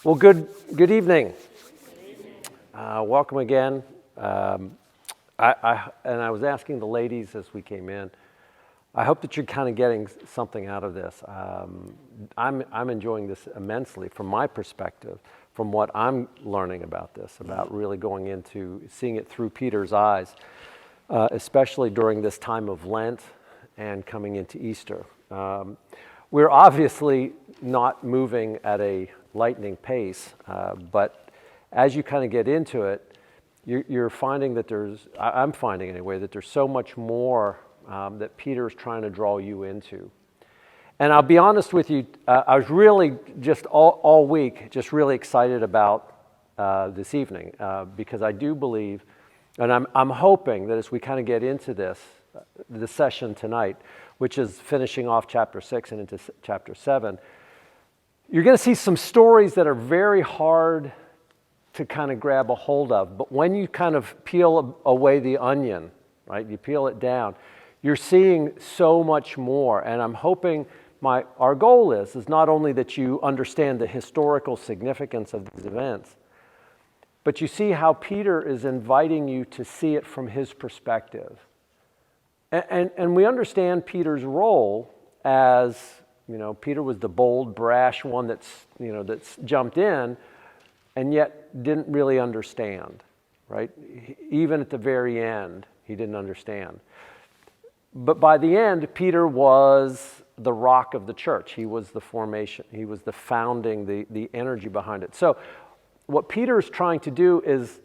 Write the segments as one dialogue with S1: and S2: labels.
S1: Well, good evening. Welcome again. I was asking the ladies as we came in. I hope that you're kind of getting something out of this. I'm enjoying this immensely from my perspective, from what I'm learning about this, about really going into seeing it through Peter's eyes, especially during this time of Lent and coming into Easter. We're obviously not moving at a lightning pace, but as you kind of get into it, you're finding that I'm finding anyway, that there's so much more that Peter's trying to draw you into. And I'll be honest with you, I was really just all week just really excited about this evening because I do believe, and I'm hoping that as we kind of get into this session tonight, which is finishing off chapter 6 and into chapter 7, you're going to see some stories that are very hard to kind of grab a hold of. But when you kind of peel away the onion, right, you peel it down, you're seeing so much more. And I'm hoping our goal is not only that you understand the historical significance of these events, but you see how Peter is inviting you to see it from his perspective. And we understand Peter's role as, Peter was the bold, brash one that's jumped in and yet didn't really understand, right? Even at the very end, he didn't understand. But by the end, Peter was the rock of the church. He was the formation. He was the founding, the energy behind it. So what Peter is trying to do is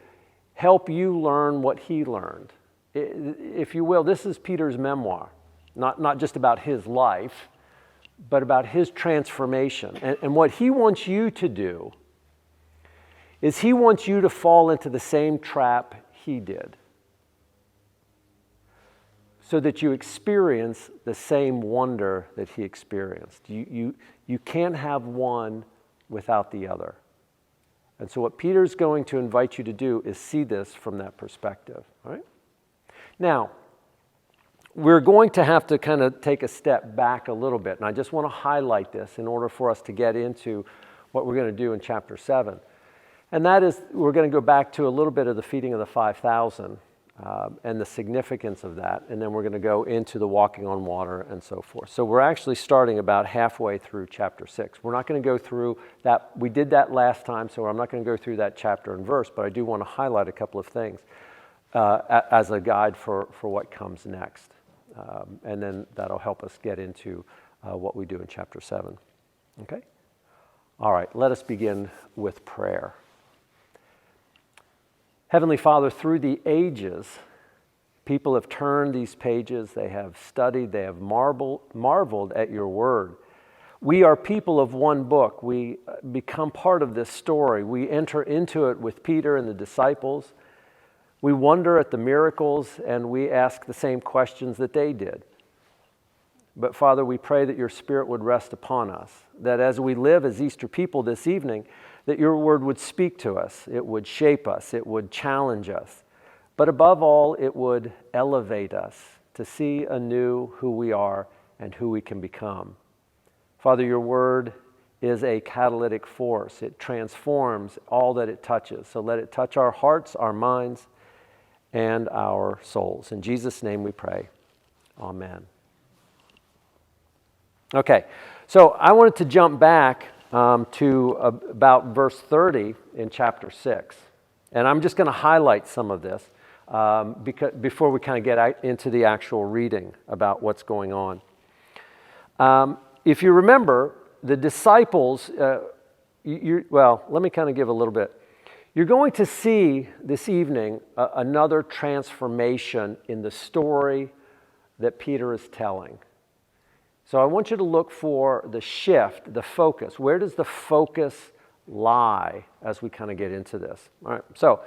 S1: help you learn what he learned. If you will, this is Peter's memoir, not just about his life, but about his transformation. And what he wants you to do is he wants you to fall into the same trap he did, so that you experience the same wonder that he experienced. You can't have one without the other. And so what Peter's going to invite you to do is see this from that perspective, all right? Now, we're going to have to kind of take a step back a little bit, and I just want to highlight this in order for us to get into what we're going to do in chapter 7. And that is, we're going to go back to a little bit of the feeding of the 5,000 and the significance of that, and then we're going to go into the walking on water and so forth. So we're actually starting about halfway through chapter 6. We're not going to go through that. We did that last time, so I'm not going to go through that chapter and verse, but I do want to highlight a couple of things as a guide for what comes next. And then that'll help us get into what we do in chapter 7. Okay? All right, let us begin with prayer. Heavenly Father, through the ages, people have turned these pages, they have studied, they have marveled at your word. We are people of one book. We become part of this story. We enter into it with Peter and the disciples. We wonder at the miracles, and we ask the same questions that they did. But Father, we pray that your Spirit would rest upon us, that as we live as Easter people this evening, that your word would speak to us, it would shape us, it would challenge us. But above all, it would elevate us to see anew who we are and who we can become. Father, your word is a catalytic force. It transforms all that it touches. So let it touch our hearts, our minds, and our souls. In Jesus' name we pray. Amen. Okay, so I wanted to jump back to about verse 30 in chapter 6. And I'm just going to highlight some of this before we kind of get into the actual reading about what's going on. If you remember, the disciples, let me kind of give a little bit. You're going to see this evening another transformation in the story that Peter is telling. So I want you to look for the shift, the focus. Where does the focus lie as we kind of get into this? All right, so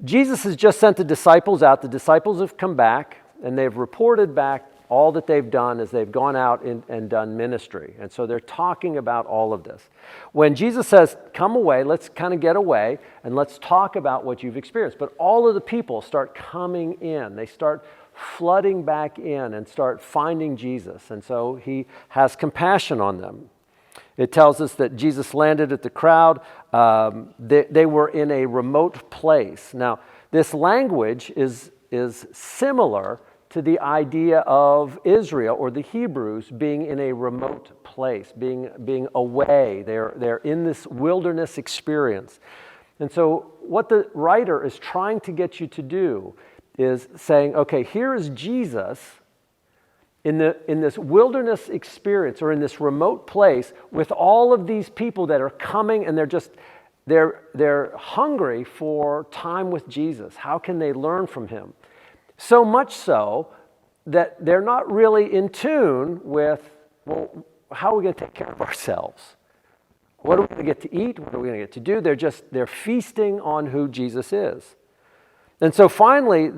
S1: Jesus has just sent the disciples out. The disciples have come back, and they've reported back all that they've done as they've gone out and done ministry. And so they're talking about all of this. When Jesus says, come away, let's kind of get away, and let's talk about what you've experienced. But all of the people start coming in. They start flooding back in and start finding Jesus. And so he has compassion on them. It tells us that Jesus landed at the crowd. They were in a remote place. Now, this language is similar to the idea of Israel or the Hebrews being in a remote place, being away. They're in this wilderness experience. And so what the writer is trying to get you to do is saying, okay, here is Jesus in this wilderness experience or in this remote place with all of these people that are coming and they're hungry for time with Jesus. How can they learn from him? So much so that they're not really in tune with, well, how are we going to take care of ourselves? What are we going to get to eat? What are we going to get to do? They're feasting on who Jesus is. And so finally,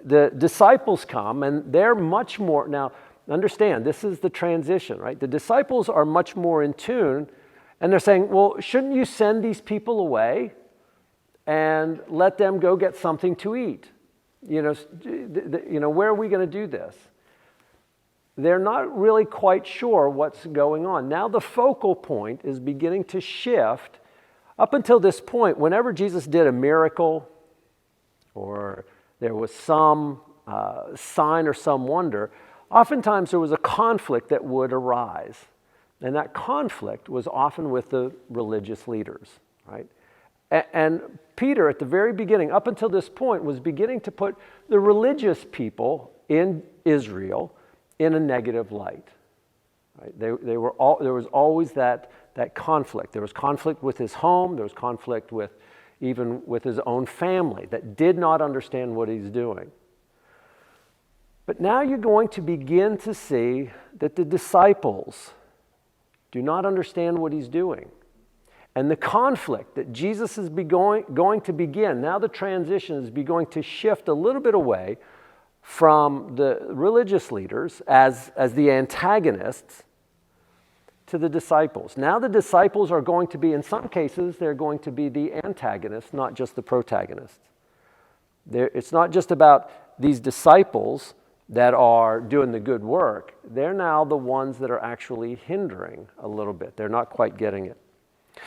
S1: the disciples come, and they're much more, now understand, this is the transition, right? The disciples are much more in tune, and they're saying, well, shouldn't you send these people away and let them go get something to eat? Where are we going to do this? They're not really quite sure what's going on. Now the focal point is beginning to shift. Up until this point, whenever Jesus did a miracle or there was some sign or some wonder, oftentimes there was a conflict that would arise. And that conflict was often with the religious leaders, right? And Peter, at the very beginning, up until this point, was beginning to put the religious people in Israel in a negative light. Right? There was always that conflict. There was conflict with his home. There was conflict even with his own family that did not understand what he's doing. But now you're going to begin to see that the disciples do not understand what he's doing. And the conflict that Jesus is going to begin, now the transition is going to shift a little bit away from the religious leaders as the antagonists to the disciples. Now the disciples are going to be, in some cases, they're going to be the antagonists, not just the protagonists. It's not just about these disciples that are doing the good work. They're now the ones that are actually hindering a little bit. They're not quite getting it.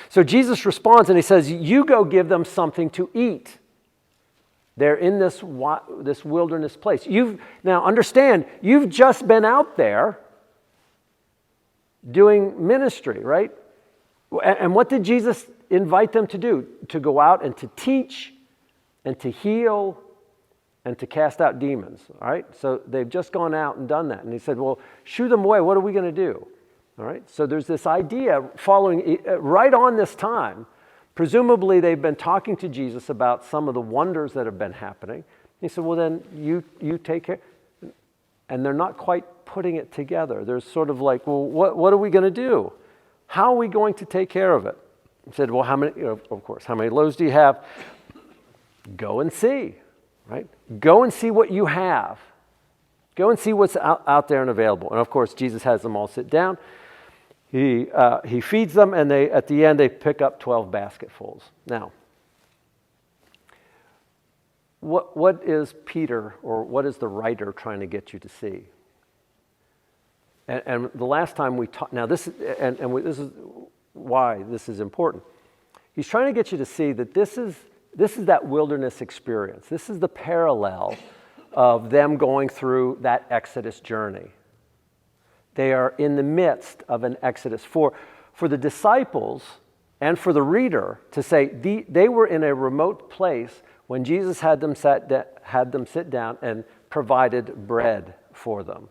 S1: So Jesus responds and he says, you go give them something to eat. They're in this wilderness place. Now understand, you've just been out there doing ministry, right? And what did Jesus invite them to do? To go out and to teach and to heal and to cast out demons, all right? So they've just gone out and done that. And he said, well, shoo them away. What are we going to do? All right, so there's this idea following right on this time. Presumably they've been talking to Jesus about some of the wonders that have been happening. He said, well, then you take care. And they're not quite putting it together. They're sort of like, well, what are we going to do? How are we going to take care of it? He said, well, how many loaves do you have? Go and see, right? Go and see what you have. Go and see what's out there and available. And of course, Jesus has them all sit down. He feeds them, and at the end they pick up 12 basketfuls. Now, what is Peter, or what is the writer trying to get you to see? And the last time we talked, now this is why this is important. He's trying to get you to see that this is that wilderness experience. This is the parallel of them going through that Exodus journey. They are in the midst of an Exodus. For the disciples and for the reader to say they were in a remote place when Jesus had them sit down and provided bread for them.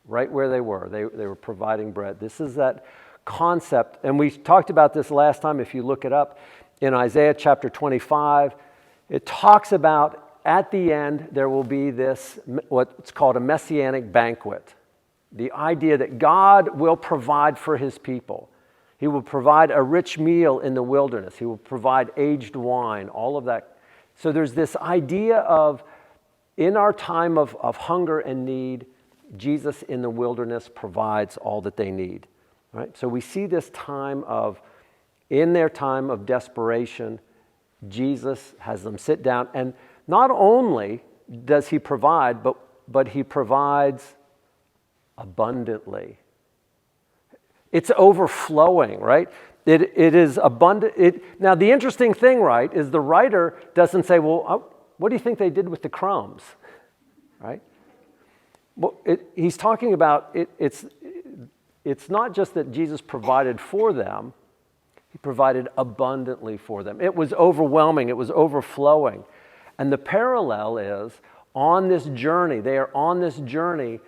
S1: Right where they were. They were providing bread. This is that concept. And we talked about this last time. If you look it up in Isaiah chapter 25, it talks about at the end there will be this, what's called a messianic banquet. The idea that God will provide for his people. He will provide a rich meal in the wilderness. He will provide aged wine, all of that. So there's this idea of, in our time of hunger and need, Jesus in the wilderness provides all that they need. Right? So we see this time in their time of desperation, Jesus has them sit down. And not only does he provide, but he provides abundantly. It's overflowing, right? It is abundant. Now, the interesting thing, right, is the writer doesn't say, well, what do you think they did with the crumbs, right? Well, he's talking about, it's not just that Jesus provided for them, he provided abundantly for them. It was overwhelming, it was overflowing. And the parallel is, on this journey, they are on this journey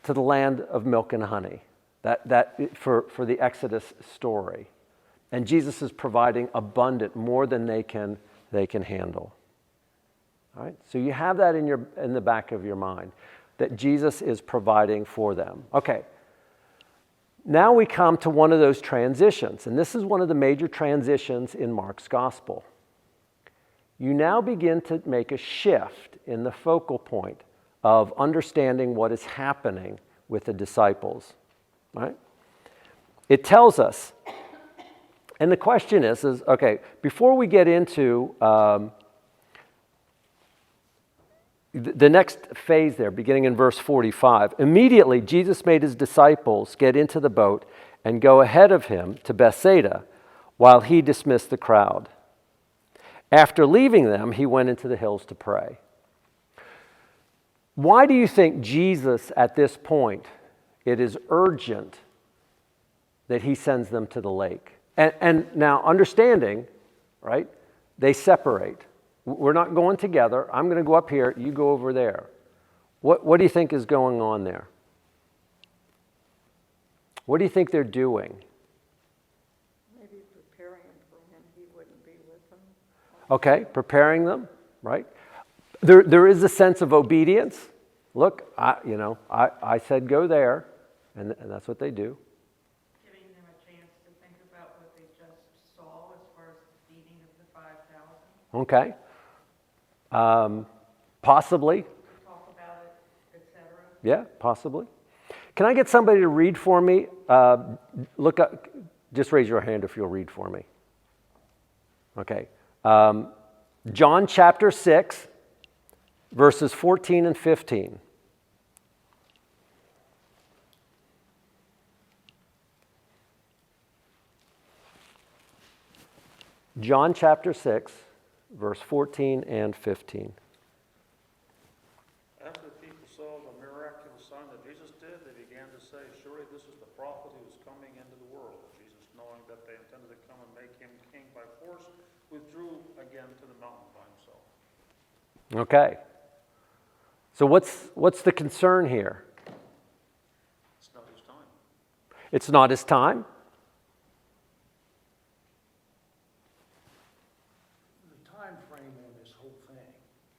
S1: to the land of milk and honey. For the Exodus story. And Jesus is providing abundant, more than they can handle. All right? So you have that in the back of your mind, that Jesus is providing for them. Okay. Now we come to one of those transitions, and this is one of the major transitions in Mark's gospel. You now begin to make a shift in the focal point of understanding what is happening with the disciples. Right? It tells us, and the question is okay, before we get into the next phase there, beginning in verse 45, immediately Jesus made his disciples get into the boat and go ahead of him to Bethsaida while he dismissed the crowd. After leaving them, he went into the hills to pray. Why do you think Jesus, at this point, it is urgent that he sends them to the lake? And now, understanding, right, they separate. We're not going together. I'm going to go up here, you go over there. What do you think is going on there? What do you think they're doing?
S2: Maybe preparing them for when he wouldn't be with them.
S1: Okay, preparing them, right? There is a sense of obedience. Look, I said go there. And that's what they do.
S3: Giving them a chance to think about what they just saw as far as the feeding of the 5,000.
S1: Okay. Possibly.
S3: Talk about it, etc.
S1: Yeah, possibly. Can I get somebody to read for me? Look up, just raise your hand if you'll read for me. Okay. John chapter 6, verses 14 and 15. John chapter 6, verse 14 and 15.
S4: After the people saw the miraculous sign that Jesus did, they began to say, surely this is the prophet who is coming into the world. Jesus, knowing that they intended to come and make him king by force, withdrew again to the mountain by himself.
S1: Okay. So what's the concern here?
S4: It's not his time.
S1: It's not his time?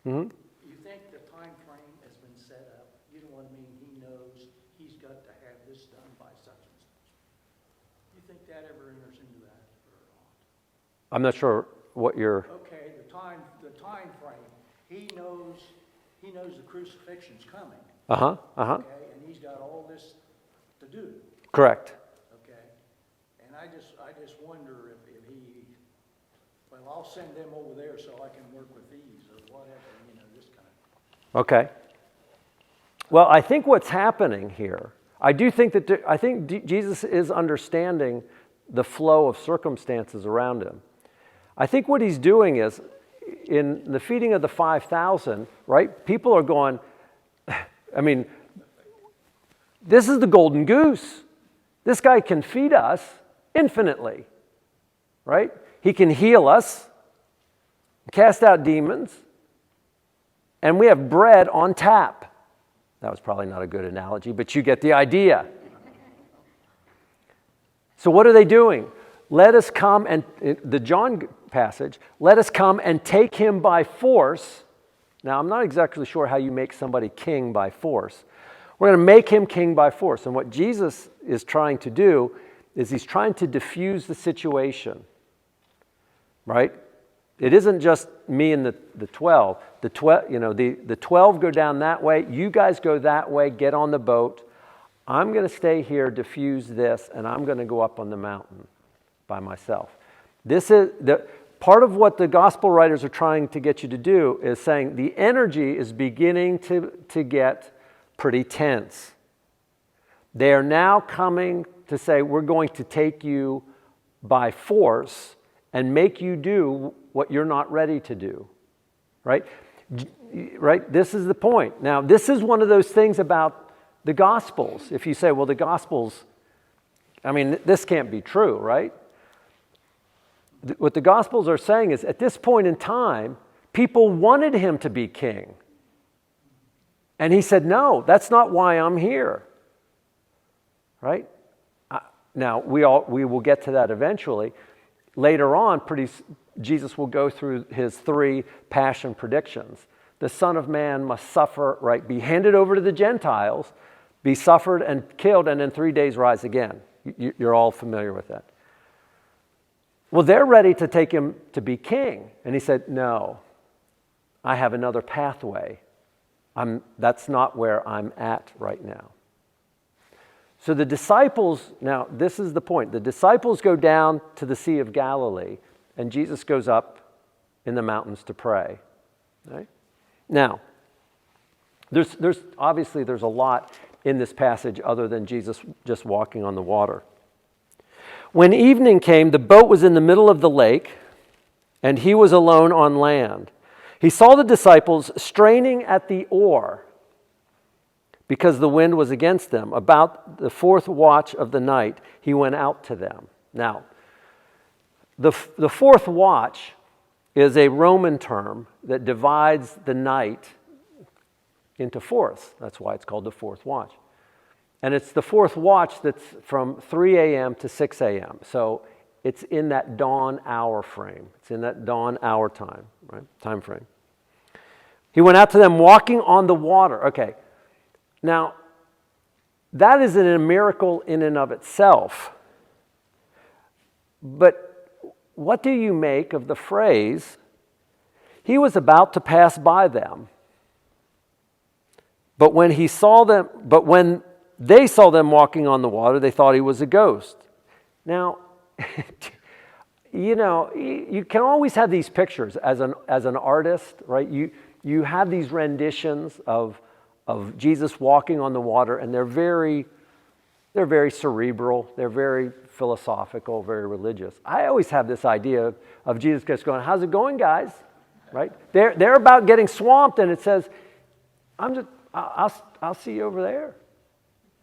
S1: Mm-hmm.
S5: You think the time frame has been set up? You know what I mean? He knows he's got to have this done by such and such. You think that ever enters into that or not?
S1: I'm not sure what you're...
S5: Okay, the time frame. He knows the crucifixion's coming.
S1: Okay,
S5: and he's got all this to do.
S1: Correct.
S5: Okay, and I just wonder if he. Well, I'll send them over there so I can work with these or whatever. This kind of.
S1: Okay. Well, I think what's happening here, I think Jesus is understanding the flow of circumstances around him. I think what he's doing is, in the feeding of the 5,000, right? People are going, I mean, this is the golden goose. This guy can feed us infinitely, right? He can heal us, cast out demons, and we have bread on tap. That was probably not a good analogy, but you get the idea. So what are they doing? Let us come and, the John passage, let us come and take him by force. Now, I'm not exactly sure how you make somebody king by force. We're going to make him king by force. And what Jesus is trying to do is he's trying to diffuse the situation, right? It isn't just me and the 12. The 12 go down that way. You guys go that way. Get on the boat. I'm going to stay here, diffuse this, and I'm going to go up on the mountain by myself. This is part of what the gospel writers are trying to get you to do is saying the energy is beginning to get pretty tense. They are now coming to say, we're going to take you by force and make you do what you're not ready to do, right? Right? This is the point. Now, this is one of those things about the Gospels. If you say, well, the Gospels, I mean, this can't be true, right? What the Gospels are saying is, at this point in time, people wanted him to be king. And he said, no, that's not why I'm here. Right? Now, we will get to that eventually. Later on, Jesus will go through his 3 passion predictions. The Son of Man must suffer, right, be handed over to the Gentiles, be suffered and killed, and in 3 days rise again. You're all familiar with that. Well, they're ready to take him to be king. And he said, no, I have another pathway. That's not where I'm at right now. So the disciples, now this is the point. The disciples go down to the Sea of Galilee, and Jesus goes up in the mountains to pray. Right? Now, there's obviously there's a lot in this passage other than Jesus just walking on the water. When evening came, the boat was in the middle of the lake, and he was alone on land. He saw the disciples straining at the oar because the wind was against them. About the 4th watch of the night, he went out to them. Now, the 4th watch is a Roman term that divides the night into fourths. That's why it's called the 4th watch. And it's the 4th watch that's from 3 a.m. to 6 a.m. So it's in that dawn hour frame. It's in that dawn hour time, right? Time frame. He went out to them walking on the water. Okay. Now, that is a miracle in and of itself. But what do you make of the phrase, he was about to pass by them, but when they saw them walking on the water, they thought he was a ghost. Now, you can always have these pictures as an artist, right? You have these renditions of Jesus walking on the water, and they're very cerebral, they're very philosophical, very religious. I always have this idea of Jesus just going, how's it going, guys? Right? They're about getting swamped, and it says, I'll see you over there.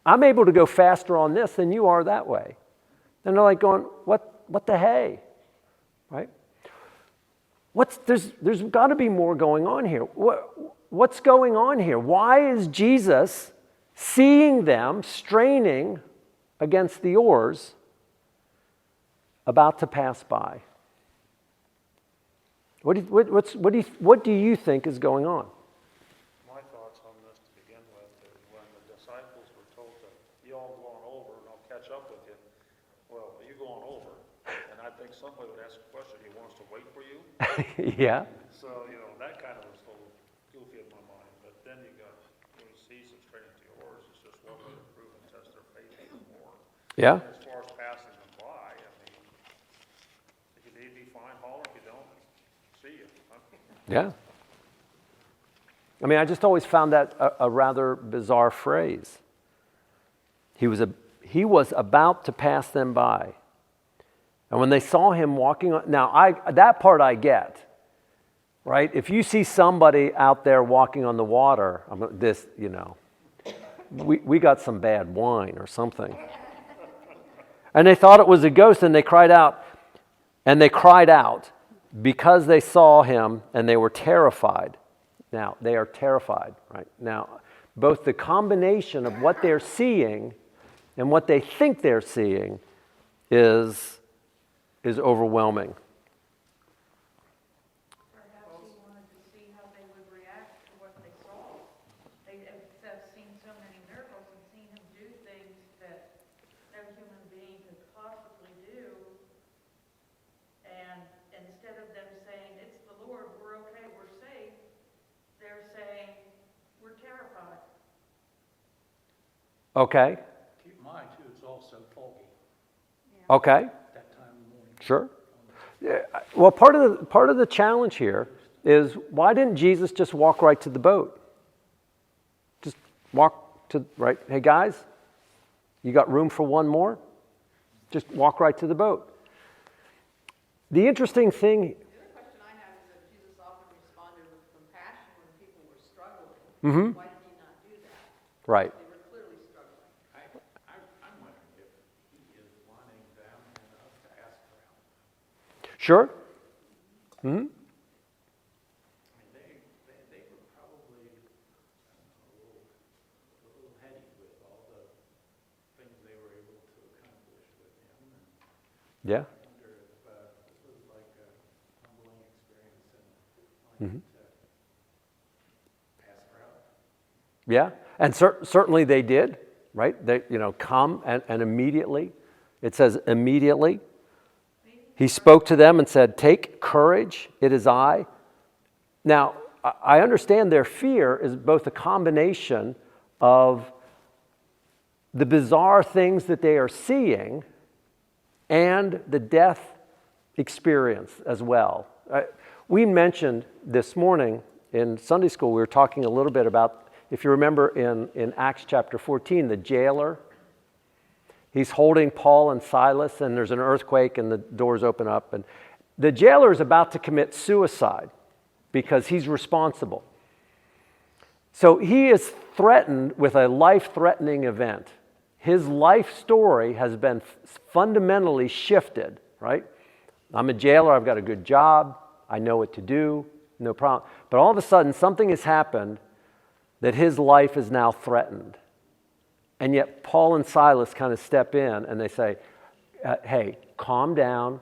S1: I'm able to go faster on this than you are that way. And they're like going, what the hey? Right? There's got to be more going on here. What's going on here? Why is Jesus seeing them straining against the oars about to pass by? What do you think is going on?
S4: My thoughts on this to begin with is when the disciples were told to, you all go on over and I'll catch up with you. Well, you go on over. And I think somebody would ask a question, he wants to wait for you?
S1: Yeah.
S4: So, that kind of was a little goofy in my mind. But then you got, when he sees them straight into yours, it's just one way to prove and test their faith even more.
S1: Yeah.
S4: As far as passing them by, I mean, if you need me, fine, holler. If you don't, see you.
S1: Yeah. I mean, I just always found that a rather bizarre phrase. He was about to pass them by. And when they saw him walking on, now that part I get, right? If you see somebody out there walking on the water, we got some bad wine or something. And they thought it was a ghost, and they cried out because they saw him, and they were terrified. Now, they are terrified, right? Now, both the combination of what they're seeing and what they think they're seeing is overwhelming.
S3: Perhaps he wanted to see how they would react to what they saw. They have seen so many miracles and seen him do things that no human being could possibly do. And instead of them saying, it's the Lord, we're okay, we're safe, they're saying, we're terrified.
S1: Okay.
S5: Keep in mind, too, it's also foggy
S1: Okay.
S5: that time of the morning.
S1: Sure. Yeah, well, part of the challenge here is, why didn't Jesus just walk right to the boat? Just walk to right. Hey guys, You got room for one more? Just walk right to the boat. The interesting thing,
S6: The other question I have is that Jesus often responded with compassion when people were struggling. Why did he not do that?
S1: right,
S6: They were clearly struggling.
S5: I'm wondering if he is wanting them and us to ask for help.
S1: sure?
S5: I mean, they were probably a little heady with all the things they were able to accomplish with him. And
S1: Yeah.
S5: I wonder if this was like a humbling experience and wanting to pass for help.
S1: Yeah, and certainly they did, right? They, come and immediately, it says immediately, he spoke to them and said, take courage, it is I. Now, I understand their fear is both a combination of the bizarre things that they are seeing and the death experience as well. We mentioned this morning in Sunday school, we were talking a little bit about, if you remember in Acts chapter 14, the jailer, he's holding Paul and Silas and there's an earthquake and the doors open up and the jailer is about to commit suicide because he's responsible. So he is threatened with a life-threatening event. His life story has been fundamentally shifted, right? I'm a jailer, I've got a good job, I know what to do, no problem. But all of a sudden, something has happened that his life is now threatened. And yet Paul and Silas kind of step in and they say, hey, calm down,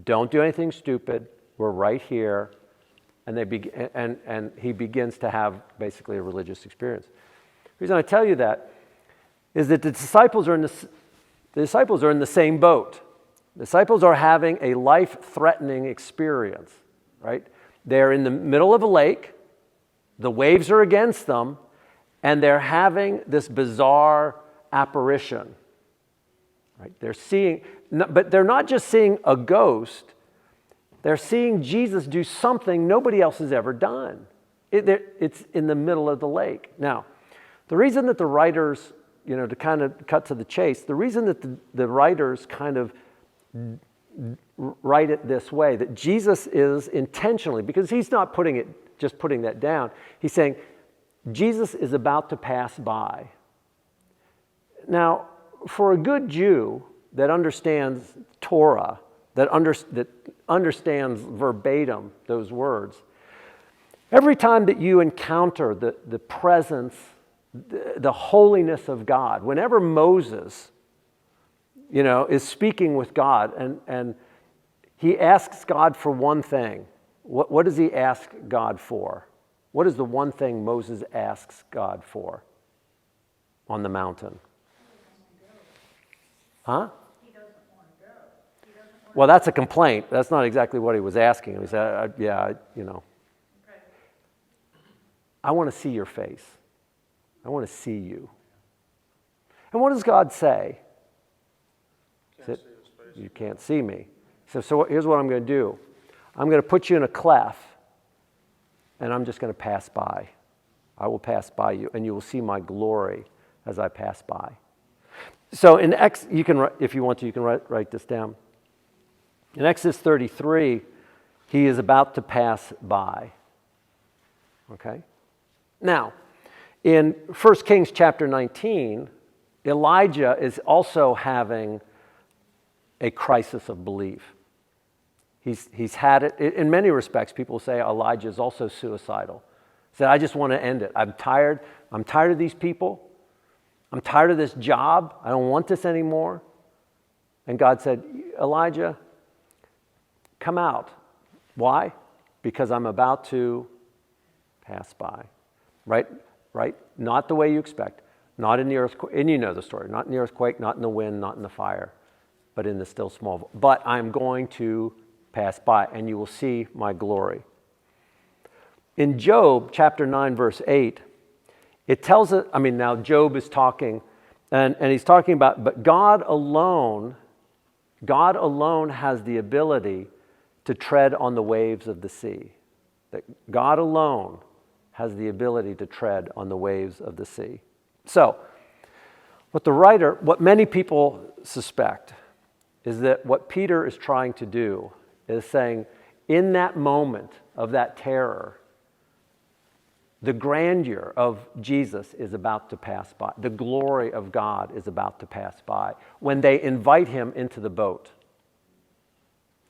S1: don't do anything stupid, we're right here. And and he begins to have basically a religious experience. The reason I tell you that is that the disciples are in the same boat. The disciples are having a life-threatening experience, right? They're in the middle of a lake, the waves are against them, and they're having this bizarre apparition, right? They're seeing, but they're not just seeing a ghost, they're seeing Jesus do something nobody else has ever done. It's in the middle of the lake. Now, the reason that the writers, to kind of cut to the chase, the reason that the writers kind of write it this way, that Jesus is intentionally, because he's not putting that down, he's saying, Jesus is about to pass by. Now, for a good Jew that understands Torah, that understands verbatim those words, every time that you encounter the presence, the holiness of God, whenever Moses, is speaking with God and he asks God for one thing, what does he ask God for? What is the one thing Moses asks God for on the mountain? Huh?
S3: He doesn't want to go. He doesn't want
S1: Well, that's a complaint. That's not exactly what he was asking. He said,
S3: Okay.
S1: I want to see your face. I want to see you. And what does God say?
S4: Can't see his face.
S1: You can't see me. So here's what I'm going to do. I'm going to put you in a cleft, and I'm just going to pass by. I will pass by you, and you will see my glory as I pass by. So you can, if you want to, you can write this down. In Exodus 33, he is about to pass by. Okay? Now, in 1 Kings chapter 19, Elijah is also having a crisis of belief. He's had it. In many respects, people say Elijah is also suicidal. He said, I just want to end it. I'm tired. I'm tired of these people. I'm tired of this job. I don't want this anymore. And God said, Elijah, come out. Why? Because I'm about to pass by. Right? Not the way you expect. Not in the earthquake. And you know the story. Not in the earthquake, not in the wind, not in the fire, but in the still small voice. But I'm going to pass by, and you will see my glory. In Job chapter 9, verse 8, it tells us, now Job is talking, and he's talking about, but God alone has the ability to tread on the waves of the sea. That God alone has the ability to tread on the waves of the sea. So, What many people suspect is that what Peter is trying to do is saying, in that moment of that terror, the grandeur of Jesus is about to pass by. The glory of God is about to pass by. When they invite him into the boat,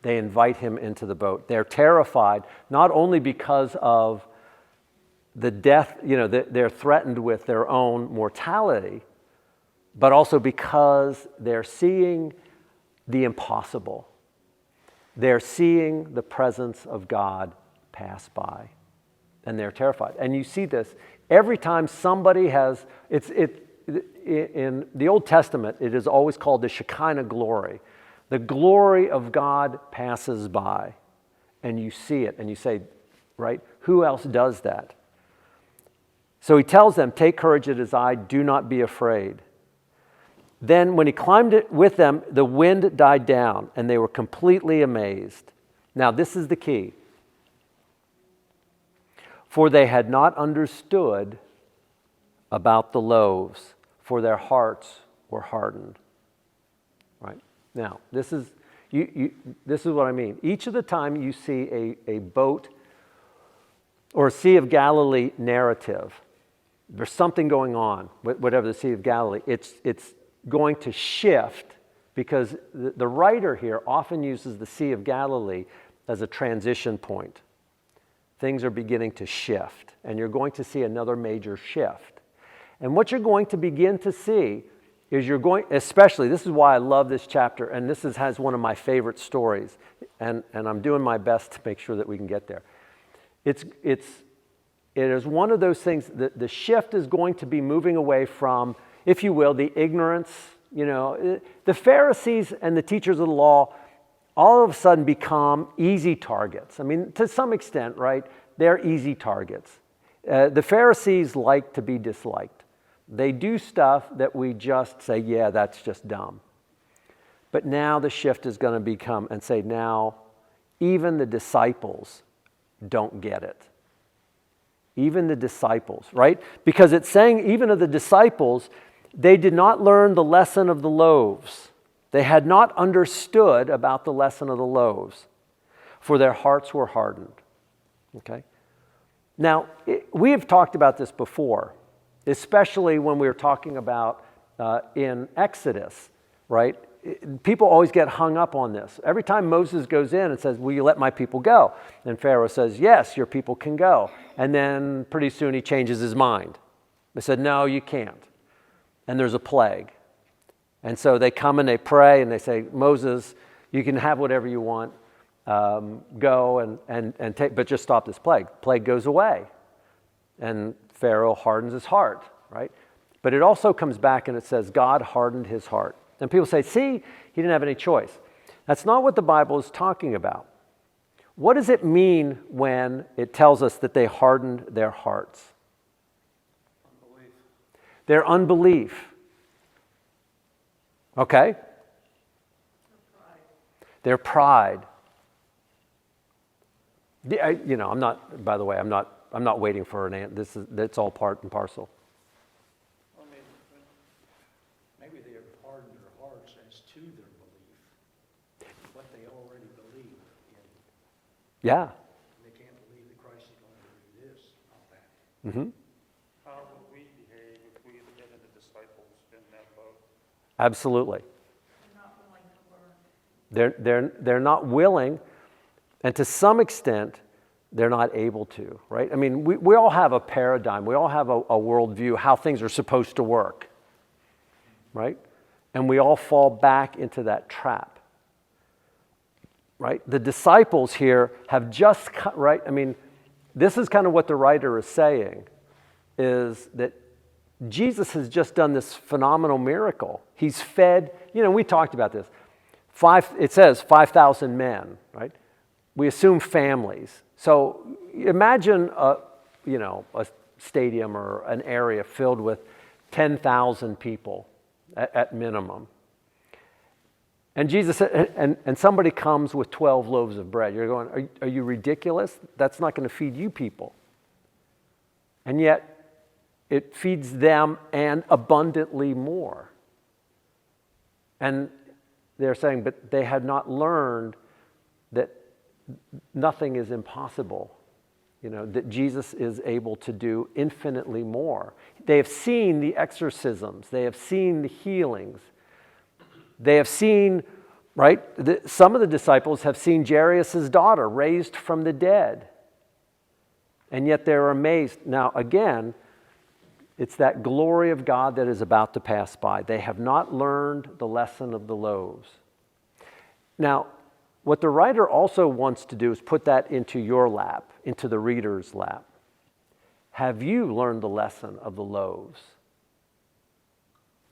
S1: they invite him into the boat. They're terrified, not only because of the death, they're threatened with their own mortality, but also because they're seeing the impossible. They're seeing the presence of God pass by, and they're terrified. And you see this every time somebody has, in the Old Testament, it is always called the Shekinah glory. The glory of God passes by, and you see it, and you say, right, who else does that? So he tells them, take courage, it is I, do not be afraid. Then when he climbed it with them, the wind died down, and they were completely amazed. Now this is the key. For they had not understood about the loaves, for their hearts were hardened. Right? Now, this is what I mean. Each of the time you see a boat or a Sea of Galilee narrative, there's something going on, whatever the Sea of Galilee, it's going to shift because the writer here often uses the Sea of Galilee as a transition point. Things are beginning to shift, and you're going to see another major shift. And what you're going to begin to see is especially, this is why I love this chapter, and this has one of my favorite stories, and I'm doing my best to make sure that we can get there. It is one of those things that the shift is going to be moving away from, if you will, the ignorance. The Pharisees and the teachers of the law all of a sudden become easy targets. I mean, to some extent, right? They're easy targets. The Pharisees like to be disliked. They do stuff that we just say, yeah, that's just dumb. But now the shift is going to become and say, now even the disciples don't get it. Even the disciples, right? Because it's saying even of the disciples, they did not learn the lesson of the loaves. They had not understood about the lesson of the loaves, for their hearts were hardened. Okay? Now, we have talked about this before, especially when we were talking about in Exodus, right? People always get hung up on this. Every time Moses goes in and says, will you let my people go? And Pharaoh says, yes, your people can go. And then pretty soon he changes his mind. They said, no, you can't. And there's a plague. And so they come and they pray and they say, Moses, you can have whatever you want. Go and take, but just stop this plague. Plague goes away. And Pharaoh hardens his heart, right? But it also comes back and it says, God hardened his heart. And people say, see, he didn't have any choice. That's not what the Bible is talking about. What does it mean when it tells us that they hardened their hearts?
S4: Unbelief.
S1: Their unbelief. Okay? Their pride. I'm not, by the way, I'm not waiting for an answer. That's all part and parcel.
S4: I mean,
S5: Maybe they have hardened their hearts as to their belief, what they already believe in.
S1: Yeah.
S5: They can't believe that Christ is going to do this, not that.
S1: Mm-hmm.
S4: how would we behave if we had been the disciples in that boat?
S1: Absolutely.
S3: They're not willing to learn.
S1: They're not willing, and to some extent, they're not able to, right? I mean, we all have a paradigm. We all have a worldview, how things are supposed to work, right? And we all fall back into that trap, right? The disciples here have just, right? I mean, this is kind of what the writer is saying, is that Jesus has just done this phenomenal miracle. He's fed, we talked about this. It says 5,000 men, right? We assume families. So imagine a stadium or an area filled with 10,000 people at minimum. And Jesus and somebody comes with 12 loaves of bread. You're going, are you ridiculous? That's not going to feed you people. And yet it feeds them and abundantly more. And they're saying, but they had not learned that nothing is impossible. That Jesus is able to do infinitely more. They have seen the exorcisms. They have seen the healings. They have seen, right? Some of the disciples have seen Jairus' daughter raised from the dead. And yet they're amazed. Now, again, it's that glory of God that is about to pass by. They have not learned the lesson of the loaves. Now, what the writer also wants to do is put that into your lap, into the reader's lap. Have you learned the lesson of the loaves?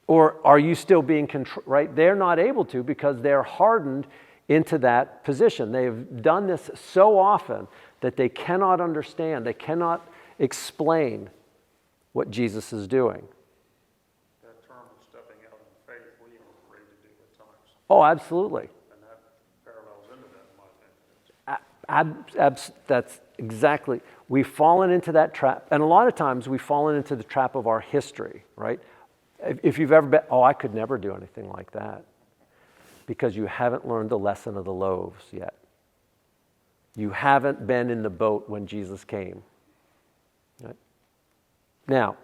S1: Or are you still being controlled, right? They're not able to because they're hardened into that position. They have done this so often that they cannot understand, they cannot explain what Jesus is doing.
S4: That term of stepping out in faith, we are afraid to do at times.
S1: Oh, absolutely.
S4: And that parallels into that, in my opinion.
S1: That's exactly. We've fallen into that trap. And a lot of times we've fallen into the trap of our history, right? If you've ever been, I could never do anything like that. Because you haven't learned the lesson of the loaves yet. You haven't been in the boat when Jesus came. Right? Now,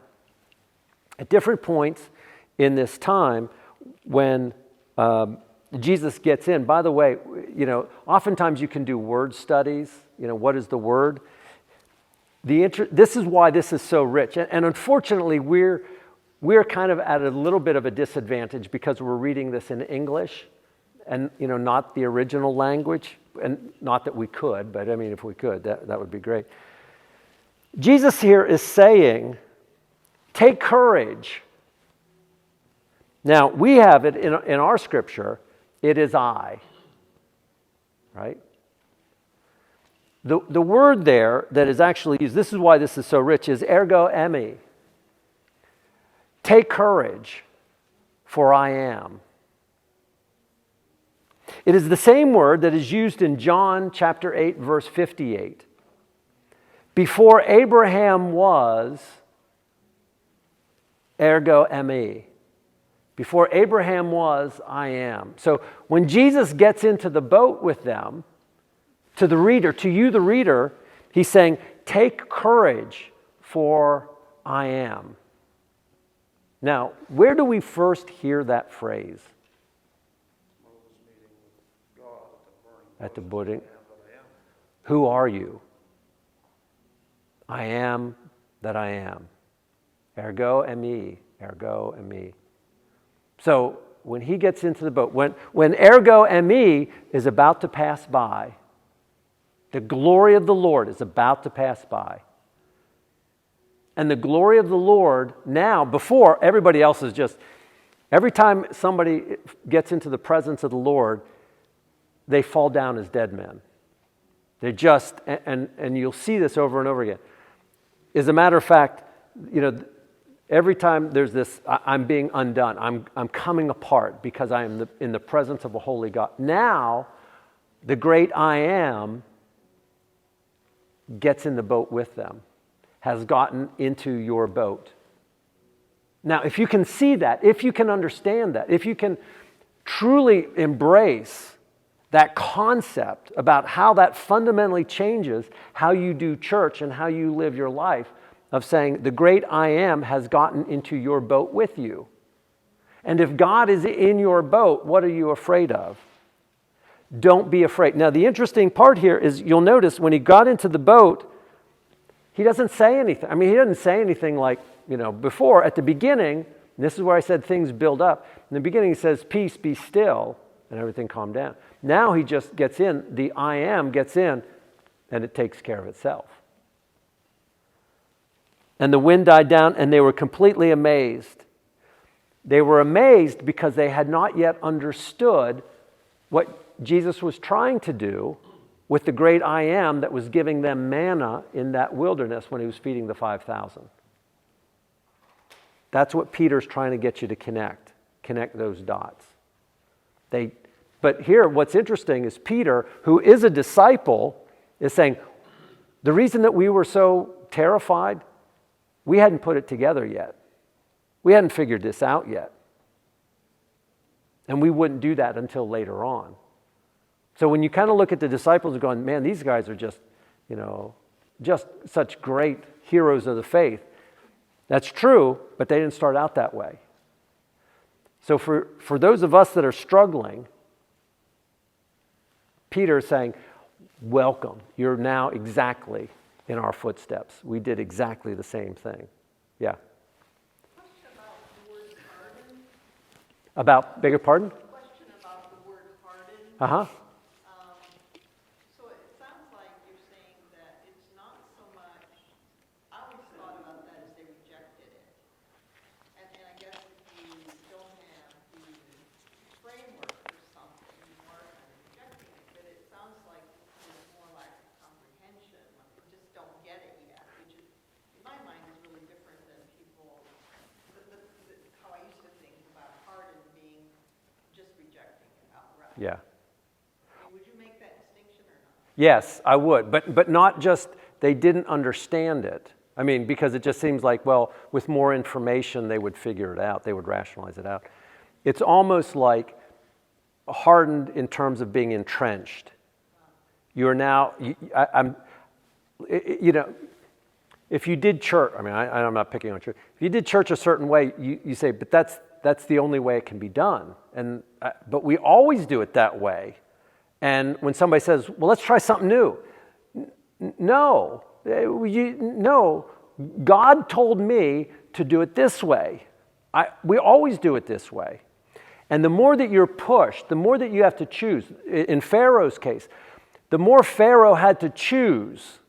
S1: at different points in this time, when Jesus gets in, by the way, oftentimes you can do word studies. What is the word? This is why this is so rich. And unfortunately, we're kind of at a little bit of a disadvantage because we're reading this in English and, not the original language. And not that we could, but I mean, if we could, that would be great. Jesus here is saying, take courage. Now, we have it in our scripture, it is I, right? The word there that is actually used, this is why this is so rich, is ergo eimi. Take courage, for I am. It is the same word that is used in John chapter 8, verse 58. Before Abraham was, ergo eimi. Before Abraham was, I am. So when Jesus gets into the boat with them, to the reader, to you the reader, he's saying, take courage, for I am. Now, where do we first hear that phrase?
S4: Moses meeting with God
S1: At the
S4: bush,
S1: budding.
S4: I am that I am.
S1: Who are you? I am that I am. Ergo eimi, ergo eimi. So when he gets into the boat, when ergo eimi is about to pass by, the glory of the Lord is about to pass by. And the glory of the Lord now, before everybody else is just, every time somebody gets into the presence of the Lord, they fall down as dead men. They just, and you'll see this over and over again. As a matter of fact, every time there's this, I'm being undone. I'm coming apart because I am in the presence of a holy God. Now, the great I am gets in the boat with them, has gotten into your boat. Now, if you can see that, if you can understand that, if you can truly embrace that concept about how that fundamentally changes how you do church and how you live your life, of saying the great I am has gotten into your boat with you. And if God is in your boat, what are you afraid of? Don't be afraid. Now, the interesting part here is you'll notice when he got into the boat, he doesn't say anything. I mean, he doesn't say anything like, before. At the beginning, and this is where I said things build up. In the beginning, he says, peace, be still, and everything calmed down. Now he just gets in, the I am gets in, and it takes care of itself. And the wind died down, and they were completely amazed. They were amazed because they had not yet understood what Jesus was trying to do with the great I am that was giving them manna in that wilderness when he was feeding the 5,000. That's what Peter's trying to get you to connect those dots. But here, what's interesting is Peter, who is a disciple, is saying, the reason that we were so terrified, we hadn't put it together yet. We hadn't figured this out yet. And we wouldn't do that until later on. So when you kind of look at the disciples and going, man, these guys are just, just such great heroes of the faith. That's true, but they didn't start out that way. So for those of us that are struggling, Peter is saying, welcome. You're now exactly in our footsteps. We did exactly the same thing. Yeah.
S6: Question about the word pardon.
S1: Beg your pardon?
S6: Question about the word pardon.
S1: Uh-huh.
S6: So it sounds like you're saying that it's not so much, I always thought about that as they rejected it. And I guess if you don't have the framework for something, you are kind of rejecting it. But it sounds like there's more lack of comprehension, like they just don't get it yet, which is, in my mind, is really different than people, how I used to think about pardon being just rejecting it outright.
S1: Yeah.
S6: Would you make that distinction or not?
S1: Yes, I would, but not just they didn't understand it. I mean, because it just seems like, well, with more information, they would figure it out. They would rationalize it out. It's almost like hardened in terms of being entrenched. You're now, if you did church, I mean, I'm not picking on church. If you did church a certain way, you say, but that's the only way it can be done. But we always do it that way. And when somebody says, well, let's try something new. No, God told me to do it this way. We always do it this way. And the more that you're pushed, the more that you have to choose. In Pharaoh's case, the more Pharaoh had to choose,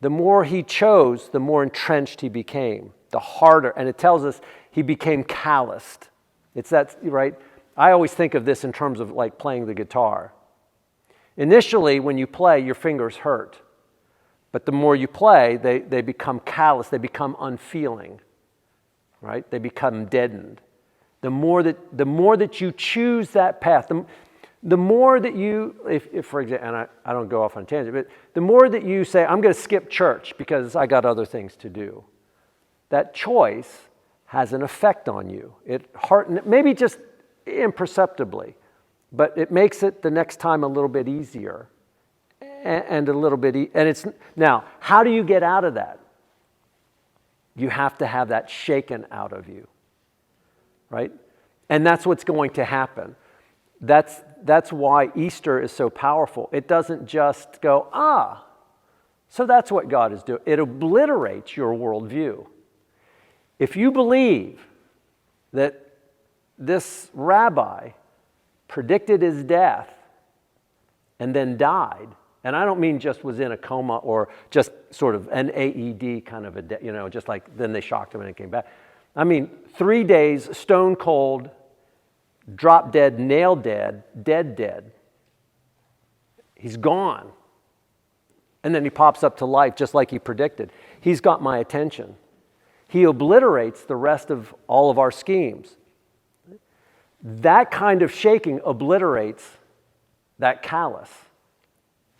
S1: the more he chose, the more entrenched he became, the harder. And it tells us he became calloused. It's that, right? I always think of this in terms of like playing the guitar. Initially, when you play, your fingers hurt. But the more you play, they become callous, they become unfeeling, right? They become deadened. The more that you choose that path, the more that you, if for example, and I don't go off on a tangent, but the more that you say, I'm going to skip church because I got other things to do, that choice has an effect on you. It maybe just imperceptibly, but it makes it the next time a little bit easier and a little bit, and it's, now, how do you get out of that? You have to have that shaken out of you, right? And that's what's going to happen. That's why Easter is so powerful. It doesn't just go, so that's what God is doing. It obliterates your worldview. If you believe that this rabbi predicted his death and then died, and I don't mean just was in a coma or just sort of an AED kind of just like then they shocked him and it came back. I mean, 3 days, stone cold, drop dead, nail dead, dead. He's gone. And then he pops up to life just like he predicted. He's got my attention. He obliterates the rest of all of our schemes. That kind of shaking obliterates that callous.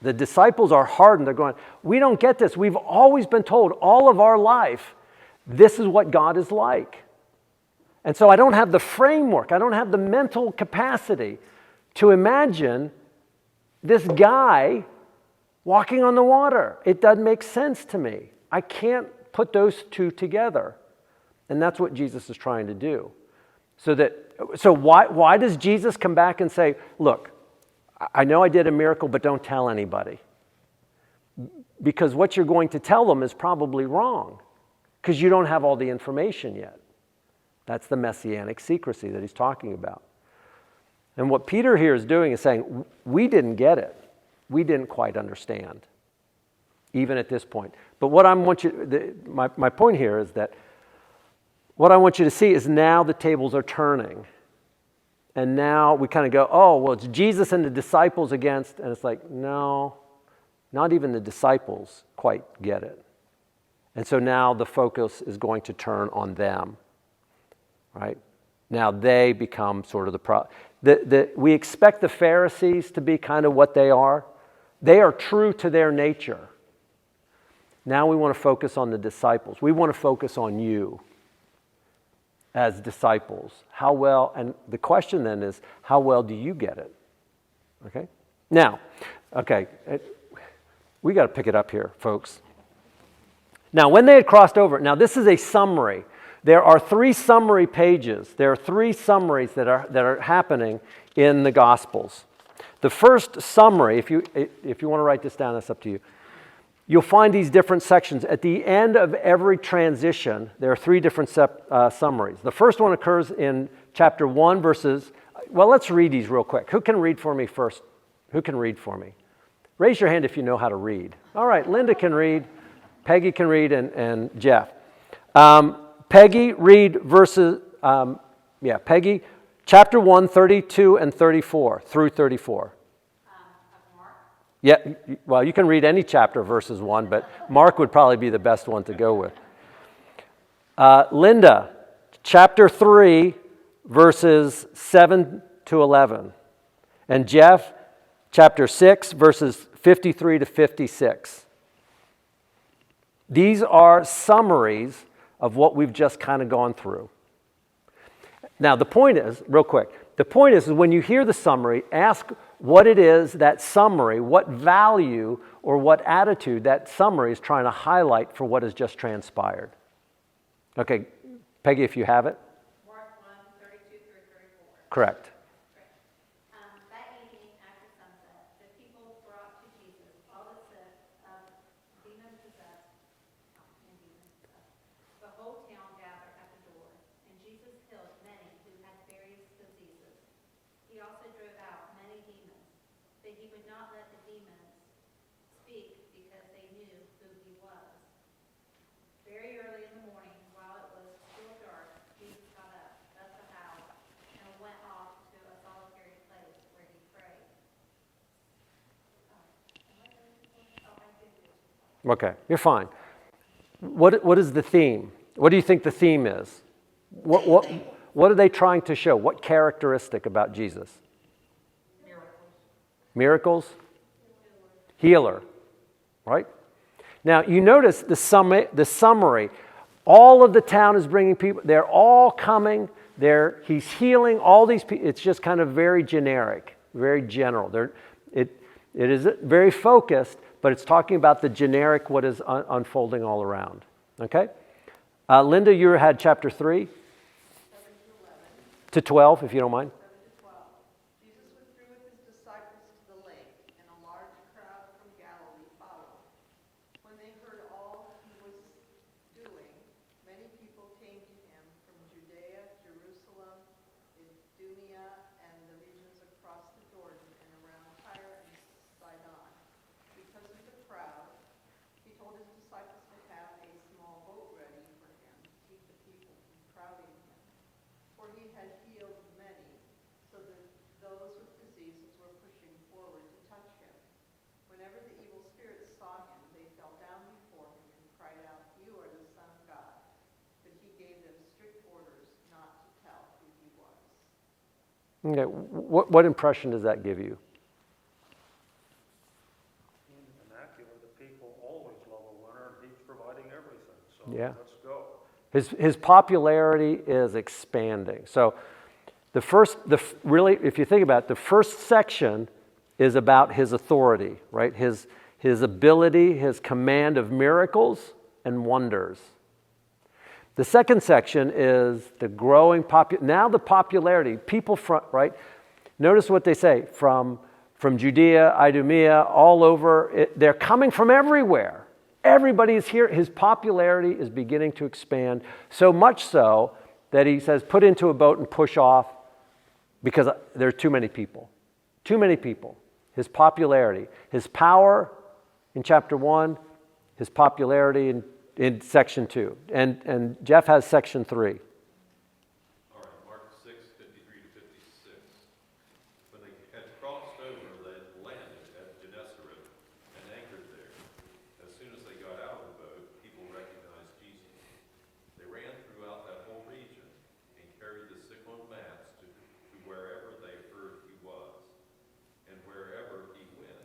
S1: The disciples are hardened. They're going, we don't get this. We've always been told all of our life, this is what God is like. And so I don't have the framework. I don't have the mental capacity to imagine this guy walking on the water. It doesn't make sense to me. I can't put those two together. And that's what Jesus is trying to do. So why does Jesus come back and say, look, I know I did a miracle, but don't tell anybody? Because what you're going to tell them is probably wrong, because you don't have all the information yet. That's the messianic secrecy that he's talking about. And what Peter here is doing is saying, we didn't get it. We didn't quite understand, even at this point. But what my point here is that what I want you to see is now the tables are turning. And now we kind of go, oh, well, it's Jesus and the disciples against, and it's like, no, not even the disciples quite get it. And so now the focus is going to turn on them, right? Now they become sort of we expect the Pharisees to be kind of what they are. They are true to their nature. Now we want to focus on the disciples. We want to focus on you. as disciples? How well, and the question then is, how well do you get it? Okay? Now, okay, we got to pick it up here, folks. Now, when they had crossed over, now this is a summary. There are 3 summary pages. There are 3 summaries that are happening in the Gospels. The first summary, if you want to write this down, that's up to you. You'll find these different sections. At the end of every transition, there are 3 different summaries. The first one occurs in chapter 1 verses, well, let's read these real quick. Who can read for me first? Who can read for me? Raise your hand if you know how to read. All right, Linda can read, Peggy can read, and Jeff. Peggy, read verses, Peggy, chapter 1, 32 and 34, through 34. Yeah, well, you can read any chapter, verses 1, but Mark would probably be the best one to go with. Linda, chapter 3, verses 7 to 11. And Jeff, chapter 6, verses 53 to 56. These are summaries of what we've just kind of gone through. Now, the point is, real quick, the point is when you hear the summary, ask what it is, that summary, what value or what attitude that summary is trying to highlight for what has just transpired. Okay, Peggy, if you have it.
S7: Mark 1, 32 through 34.
S1: Correct.
S7: That evening after sunset, the people brought to Jesus all the sick, demon-possessed. The whole town gathered at the door, and Jesus healed many who had various diseases. He also drove out many demons, but he would not let the demons speak because they knew who he was. Very early in the morning, while it was still dark, Jesus got up, left the house, and went off to a solitary place where he prayed.
S1: Okay, you're fine. What is the theme? What do you think the theme is? What are they trying to show? What characteristic about Jesus? Miracles? Healer, right? Now, you notice the summary. All of the town is bringing people. They're all coming. He's healing all these people. It's just kind of very generic, very general. It is very focused, but it's talking about the generic, what is unfolding all around. Okay? Linda, you had chapter 3 to 12, if you don't mind.
S6: 7 to 12. Jesus withdrew with his disciples to the lake, and a large crowd from Galilee followed. When they heard all he was doing, many people came to him from Judea, Jerusalem, Idumea, and the regions across the Jordan and around Tyre and Sidon. Because of the crowd, he told his disciples to have a small boat ready for him to keep the people from crowding him. For he had healed many, so that those with diseases were pushing forward to touch him. Whenever the evil spirits saw him, they fell down before him and cried out, "You are the Son of God." But he gave them strict orders not to tell who he was.
S1: Okay, what impression does that give you?
S4: Vernacular, the people always love a winner, and he's providing everything. So
S1: Yeah.
S4: let's go.
S1: His popularity is expanding. So really, if you think about it, the first section is about his authority, right? His ability, his command of miracles and wonders. The second section is the growing now the popularity, people from, right? Notice what they say, from Judea, Idumea, all over. They're coming from everywhere. Everybody is here. His popularity is beginning to expand, so much so that he says, put into a boat and push off because there are too many people. Too many people. His popularity. His power in chapter 1, his popularity in section 2. And Jeff has section 3.
S8: All right, Mark 6:53 to 56. When they had crossed over, they landed at Gennesaret and anchored there. As soon as they got out of the boat, people recognized Jesus. They ran throughout that whole region and carried the sick on mats to wherever they heard he was. And wherever he went,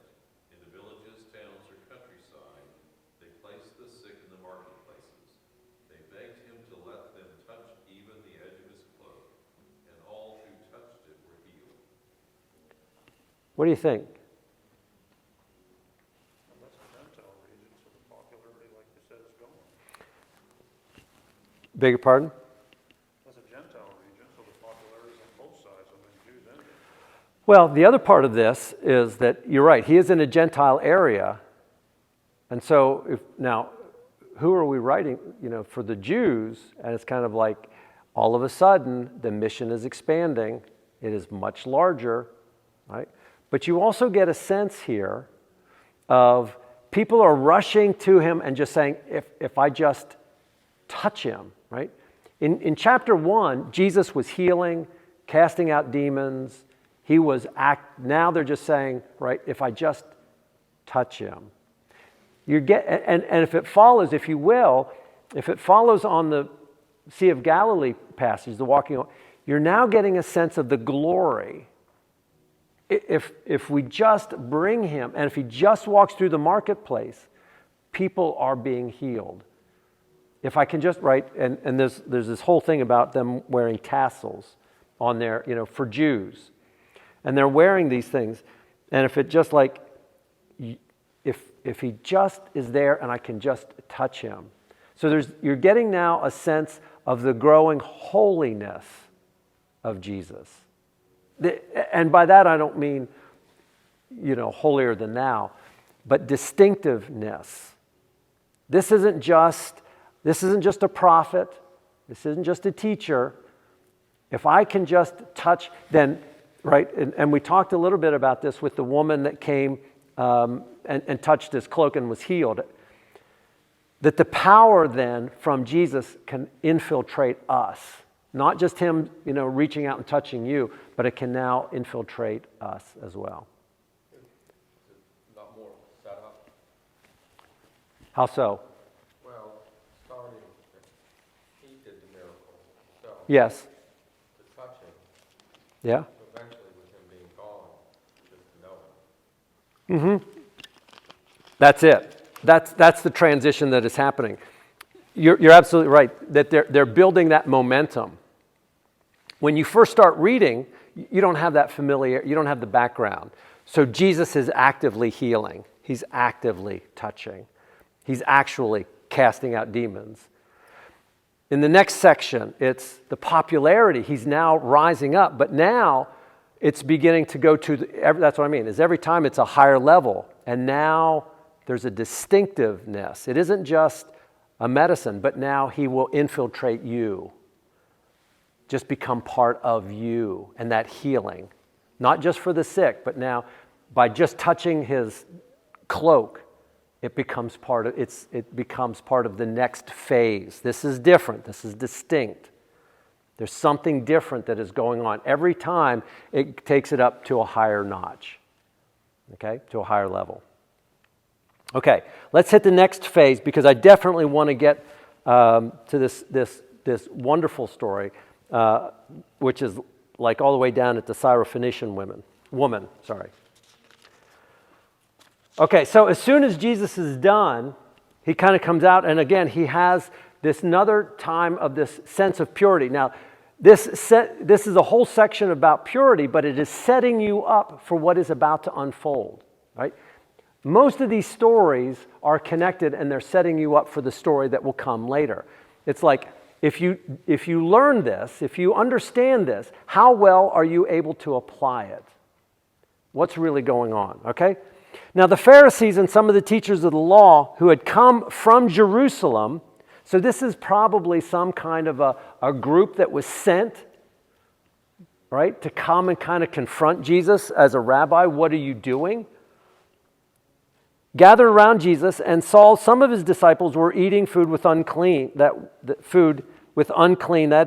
S8: in the villages, towns, or countryside, they placed the sick in the marketplaces. They begged him to let them touch
S1: What do you think?
S4: And that's a Gentile region, so the popularity, like you said, is going.
S1: Beg your pardon?
S4: That's a Gentile region, so the popularity is on both sides, I mean, Jews and Gentiles.
S1: Well, the other part of this is that you're right. He is in a Gentile area. And so now, who are we writing? For the Jews, and it's kind of like all of a sudden the mission is expanding. It is much larger, right? But you also get a sense here of people are rushing to him and just saying, if I just touch him, right? In chapter 1, Jesus was healing, casting out demons. Now they're just saying, right, if I just touch him. And if it follows, if you will, if it follows on the Sea of Galilee passage, the walking on, you're now getting a sense of the glory. If we just bring him, and if he just walks through the marketplace, people are being healed. If I can just, right, and there's this whole thing about them wearing tassels on their, for Jews. And they're wearing these things. And if it just like, if he just is there and I can just touch him. So you're getting now a sense of the growing holiness of Jesus. And by that I don't mean, holier than thou, but distinctiveness. This isn't just a prophet. This isn't just a teacher. If I can just touch, then, right, and we talked a little bit about this with the woman that came and touched his cloak and was healed. That the power then from Jesus can infiltrate us. Not just him, reaching out and touching you, but it can now infiltrate us as well.
S8: Not more set up.
S1: How so?
S8: Well, starting, he did the miracle himself.
S1: Yes.
S8: To touch him,
S1: Yeah.
S8: eventually with him being gone, just to know him.
S1: Mm-hmm. That's it. That's the transition that is happening. You're absolutely right that they're building that momentum. When you first start reading, you don't have that you don't have the background. So Jesus is actively healing. He's actively touching. He's actually casting out demons. In the next section, it's the popularity. He's now rising up, but now it's beginning to go to, that's what I mean, is every time it's a higher level. And now there's a distinctiveness. It isn't just a medicine, but now he will infiltrate you. Just become part of you and that healing. Not just for the sick, but now by just touching his cloak, it becomes part of the next phase. This is different. This is distinct. There's something different that is going on. Every time it takes it up to a higher notch. Okay? To a higher level. Okay, let's hit the next phase because I definitely want to get to this wonderful story, which is like all the way down at the Syrophoenician woman. Okay, so as soon as Jesus is done, he kind of comes out, and again, he has this another time of this sense of purity. Now, this is a whole section about purity, but it is setting you up for what is about to unfold, right? Most of these stories are connected, and they're setting you up for the story that will come later. It's like, if you learn this, if you understand this, how well are you able to apply it? What's really going on, okay? Now, the Pharisees and some of the teachers of the law who had come from Jerusalem, so this is probably some kind of a group that was sent, right, to come and kind of confront Jesus as a rabbi. What are you doing? Gathered around Jesus and saw some of his disciples were eating food with unclean, that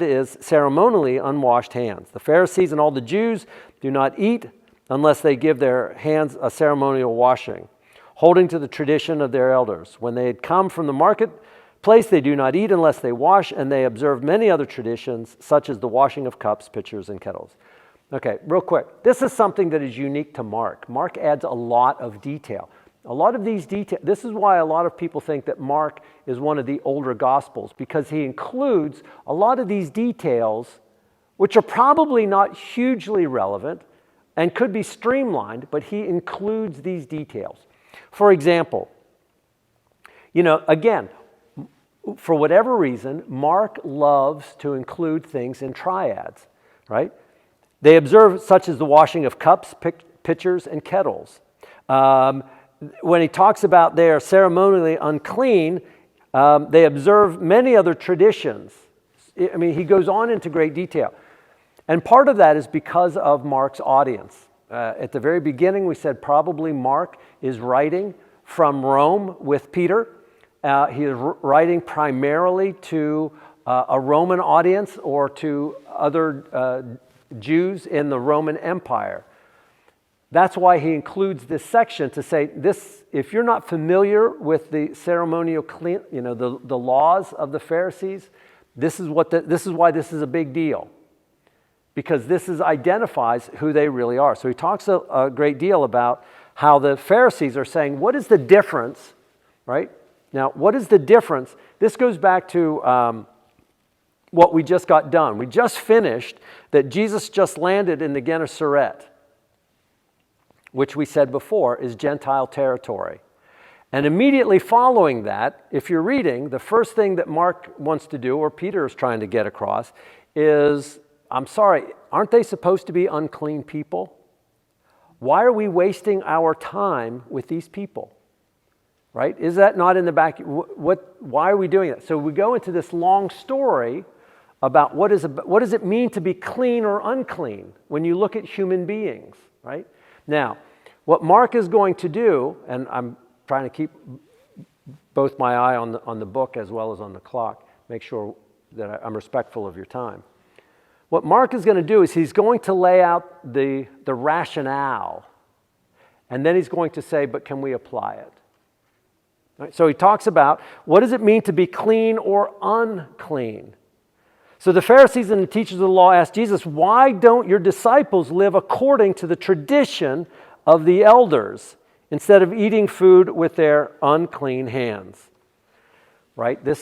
S1: is, ceremonially unwashed hands. The Pharisees and all the Jews do not eat unless they give their hands a ceremonial washing, holding to the tradition of their elders. When they had come from the marketplace, they do not eat unless they wash, and they observe many other traditions, such as the washing of cups, pitchers, and kettles. Okay, real quick. This is something that is unique to Mark. Mark adds a lot of detail. A lot of these details, this is why a lot of people think that Mark is one of the older Gospels, because he includes a lot of these details, which are probably not hugely relevant, and could be streamlined, but he includes these details. For example, again, for whatever reason, Mark loves to include things in triads, right? They observe such as the washing of cups, pitchers, and kettles. When he talks about they are ceremonially unclean, they observe many other traditions. I mean, he goes on into great detail. And part of that is because of Mark's audience. At the very beginning, we said probably Mark is writing from Rome with Peter. He is writing primarily to a Roman audience or to other Jews in the Roman Empire. That's why he includes this section to say this. If you're not familiar with the ceremonial, the laws of the Pharisees, this is why this is a big deal, because this identifies who they really are. So he talks a great deal about how the Pharisees are saying, what is the difference, right? Now, what is the difference? This goes back to what we just got done. We just finished that Jesus just landed in the Gennesaret, which we said before is Gentile territory. And immediately following that, if you're reading, the first thing that Mark wants to do, or Peter is trying to get across, is, I'm sorry, aren't they supposed to be unclean people? Why are we wasting our time with these people? Right? Is that not in the back? Why are we doing that? So we go into this long story about what does it mean to be clean or unclean when you look at human beings, right? Now, what Mark is going to do, and I'm trying to keep both my eye on the book as well as on the clock, make sure that I'm respectful of your time. What Mark is going to do is he's going to lay out the rationale, and then he's going to say, but can we apply it? Right? So he talks about what does it mean to be clean or unclean? So the Pharisees and the teachers of the law asked Jesus, why don't your disciples live according to the tradition of the elders instead of eating food with their unclean hands? Right? This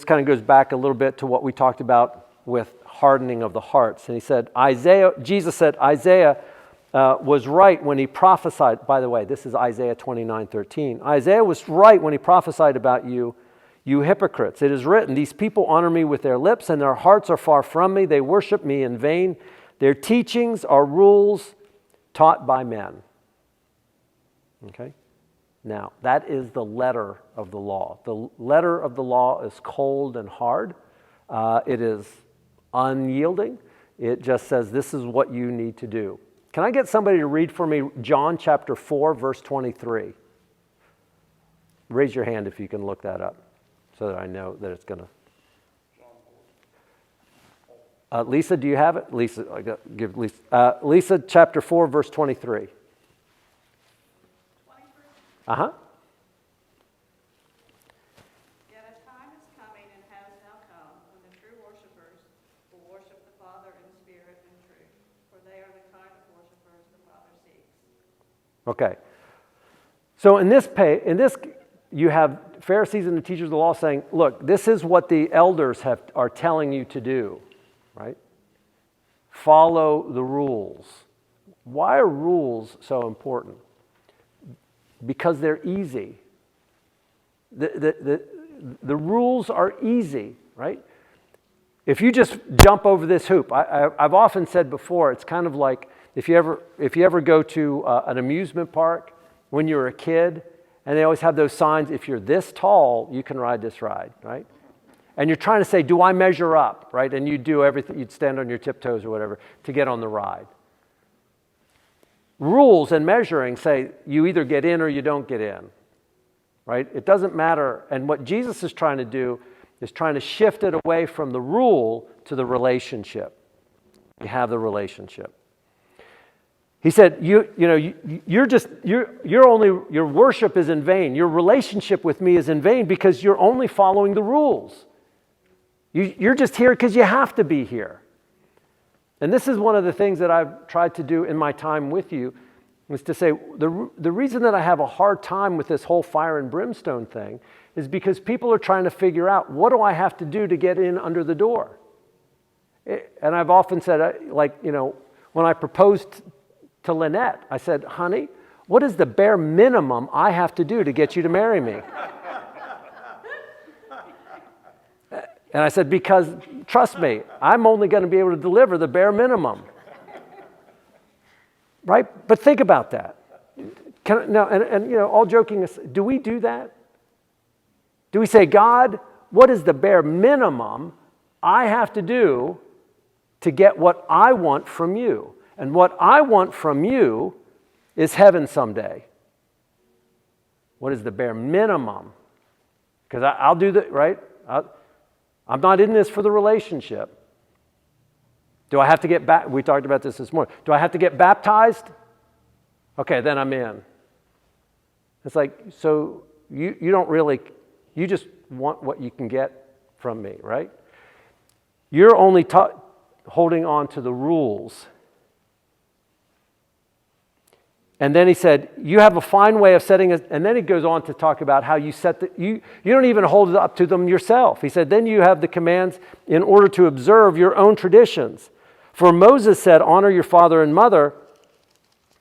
S1: kind of goes back a little bit to what we talked about with hardening of the hearts. And he said, Jesus said, Isaiah was right when he prophesied. By the way, this is Isaiah 29:13. Isaiah was right when he prophesied about you, you hypocrites. It is written, these people honor me with their lips, and their hearts are far from me. They worship me in vain. Their teachings are rules taught by men. Okay? Now, that is the letter of the law. The letter of the law is cold and hard. It is unyielding. It just says this is what you need to do. Can I get somebody to read for me John chapter 4, verse 23? Raise your hand if you can look that up so that I know that it's going to. Lisa, do you have it? Lisa, give Lisa. Lisa chapter 4, verse 23.
S6: 23?
S1: Uh-huh.
S6: Yet a time is coming and has now come when the true worshipers will worship the Father in spirit and truth, for they are the kind of worshipers the Father seeks.
S1: Okay. So in this you have Pharisees and the teachers of the law saying, look, this is what the elders are telling you to do, right? Follow the rules. Why are rules so important? Because they're easy. The rules are easy, right? If you just jump over this hoop, I've often said before, it's kind of like if you ever go to an amusement park when you're a kid, and they always have those signs, if you're this tall, you can ride this ride, right? And you're trying to say, do I measure up, right? And you do everything, you'd stand on your tiptoes or whatever to get on the ride. Rules and measuring say you either get in or you don't get in, right? It doesn't matter. And what Jesus is trying to do is trying to shift it away from the rule to the relationship. You have the relationship. He said, your worship is in vain. Your relationship with me is in vain because you're only following the rules. You're just here because you have to be here. And this is one of the things that I've tried to do in my time with you, is to say, the reason that I have a hard time with this whole fire and brimstone thing is because people are trying to figure out, what do I have to do to get in under the door? And I've often said, when I proposed to Lynette. I said, honey, what is the bare minimum I have to do to get you to marry me? And I said, because trust me, I'm only going to be able to deliver the bare minimum. Right? But think about that. Now, all joking aside, do we do that? Do we say, God, what is the bare minimum I have to do to get what I want from you? And what I want from you is heaven someday. What is the bare minimum? Because I'll do that, right? I'm not in this for the relationship. Do I have to get back? We talked about this morning. Do I have to get baptized? Okay, then I'm in. It's like, so you don't really, you just want what you can get from me, right? You're only holding on to the rules. And then he said, you have a fine way of setting it. And then he goes on to talk about how you set you don't even hold it up to them yourself. He said, then you have the commands in order to observe your own traditions. For Moses said, honor your father and mother.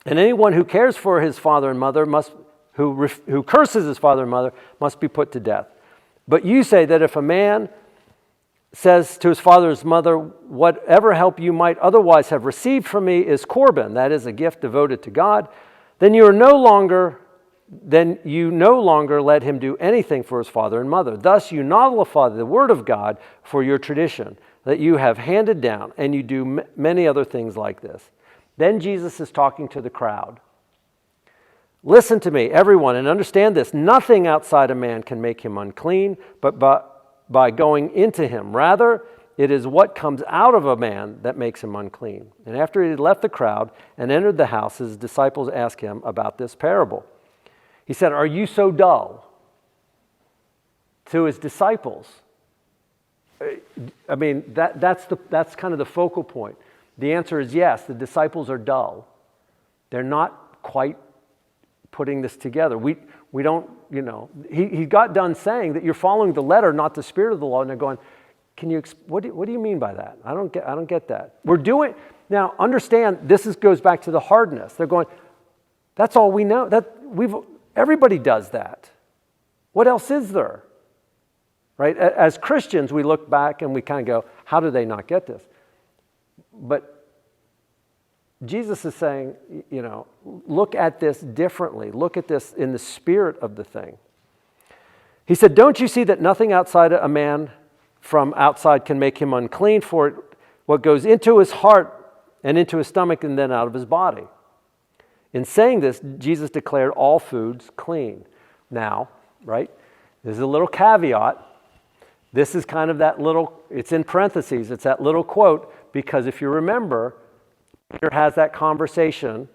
S1: And anyone who cares for his father and mother who curses his father and mother must be put to death. But you say that if a man says to his father and his mother, whatever help you might otherwise have received from me is Corban, that is a gift devoted to God, then you no longer let him do anything for his father and mother. Thus you nullify the word of God for your tradition that you have handed down, and you do many other things like this. Then Jesus is talking to the crowd. Listen to me, everyone, and understand this. Nothing outside a man can make him unclean, but by going into him. Rather, it is what comes out of a man that makes him unclean. And after he had left the crowd and entered the house, his disciples asked him about this parable. He said, are you so dull? To his disciples. I mean, that's kind of the focal point. The answer is yes, the disciples are dull. They're not quite putting this together. We don't, he got done saying that you're following the letter, not the spirit of the law, and they're going, what do you mean by that? I don't get that. Now understand, goes back to the hardness. They're going, that's all we know. Everybody does that. What else is there? Right? As Christians, we look back and we kind of go, how do they not get this? But Jesus is saying, look at this differently. Look at this in the spirit of the thing. He said, don't you see that nothing outside a man from outside can make him unclean? For what goes into his heart and into his stomach and then out of his body. In saying this, Jesus declared all foods clean. Now, right, there's a little caveat. This is kind of that little, it's in parentheses, it's that little quote, because if you remember, Peter has that conversation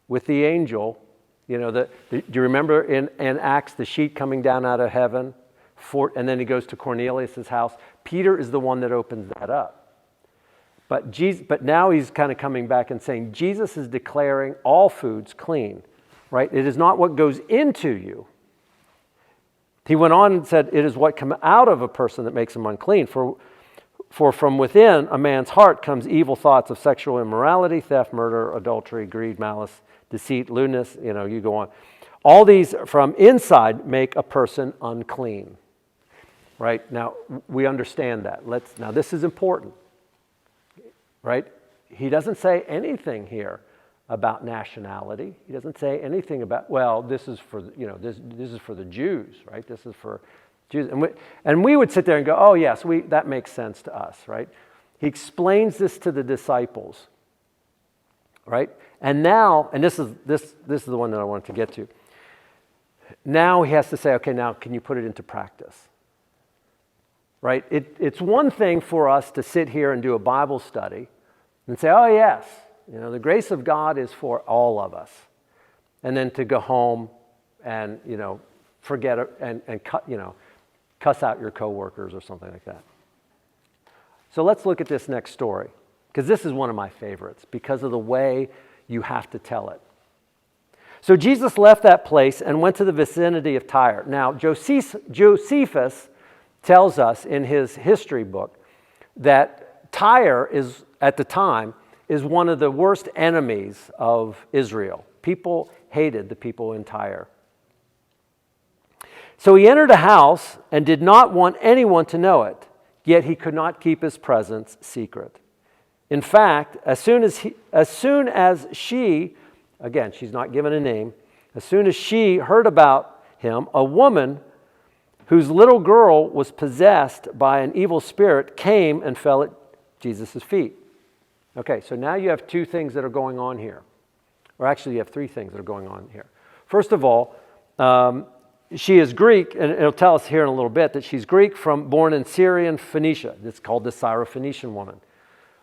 S1: with the angel. Do you remember in Acts the sheet coming down out of heaven? And then he goes to Cornelius' house. Peter is the one that opens that up. But now he's kind of coming back and saying, Jesus is declaring all foods clean, right? It is not what goes into you. He went on and said, it is what comes out of a person that makes him unclean. For from within a man's heart comes evil thoughts of sexual immorality, theft, murder, adultery, greed, malice, deceit, lewdness, you go on. All these from inside make a person unclean. Right? Now, we understand that. Now, this is important. Right? He doesn't say anything here about nationality. He doesn't say anything about, this is for, this is for the Jews, right? This is for Jews. And we would sit there and go, oh, yes, that makes sense to us, right? He explains this to the disciples, right? And now, and this is the one that I wanted to get to. Now he has to say, okay, now can you put it into practice? Right? It's one thing for us to sit here and do a Bible study and say, oh, yes, the grace of God is for all of us. And then to go home and, forget it and cuss out your coworkers or something like that. So let's look at this next story, because this is one of my favorites because of the way you have to tell it. So Jesus left that place and went to the vicinity of Tyre. Now, Josephus tells us in his history book that Tyre is, at the time, is one of the worst enemies of Israel. People hated the people in Tyre. So he entered a house and did not want anyone to know it, yet he could not keep his presence secret. In fact, as soon as she, again, she's not given a name, as soon as she heard about him, a woman whose little girl was possessed by an evil spirit came and fell at Jesus' feet. Okay, so now you have two things that are going on here. Or actually, you have three things that are going on here. First of all, she is Greek, and it'll tell us here in a little bit that she's Greek, born in Syrian Phoenicia. It's called the Syrophoenician woman.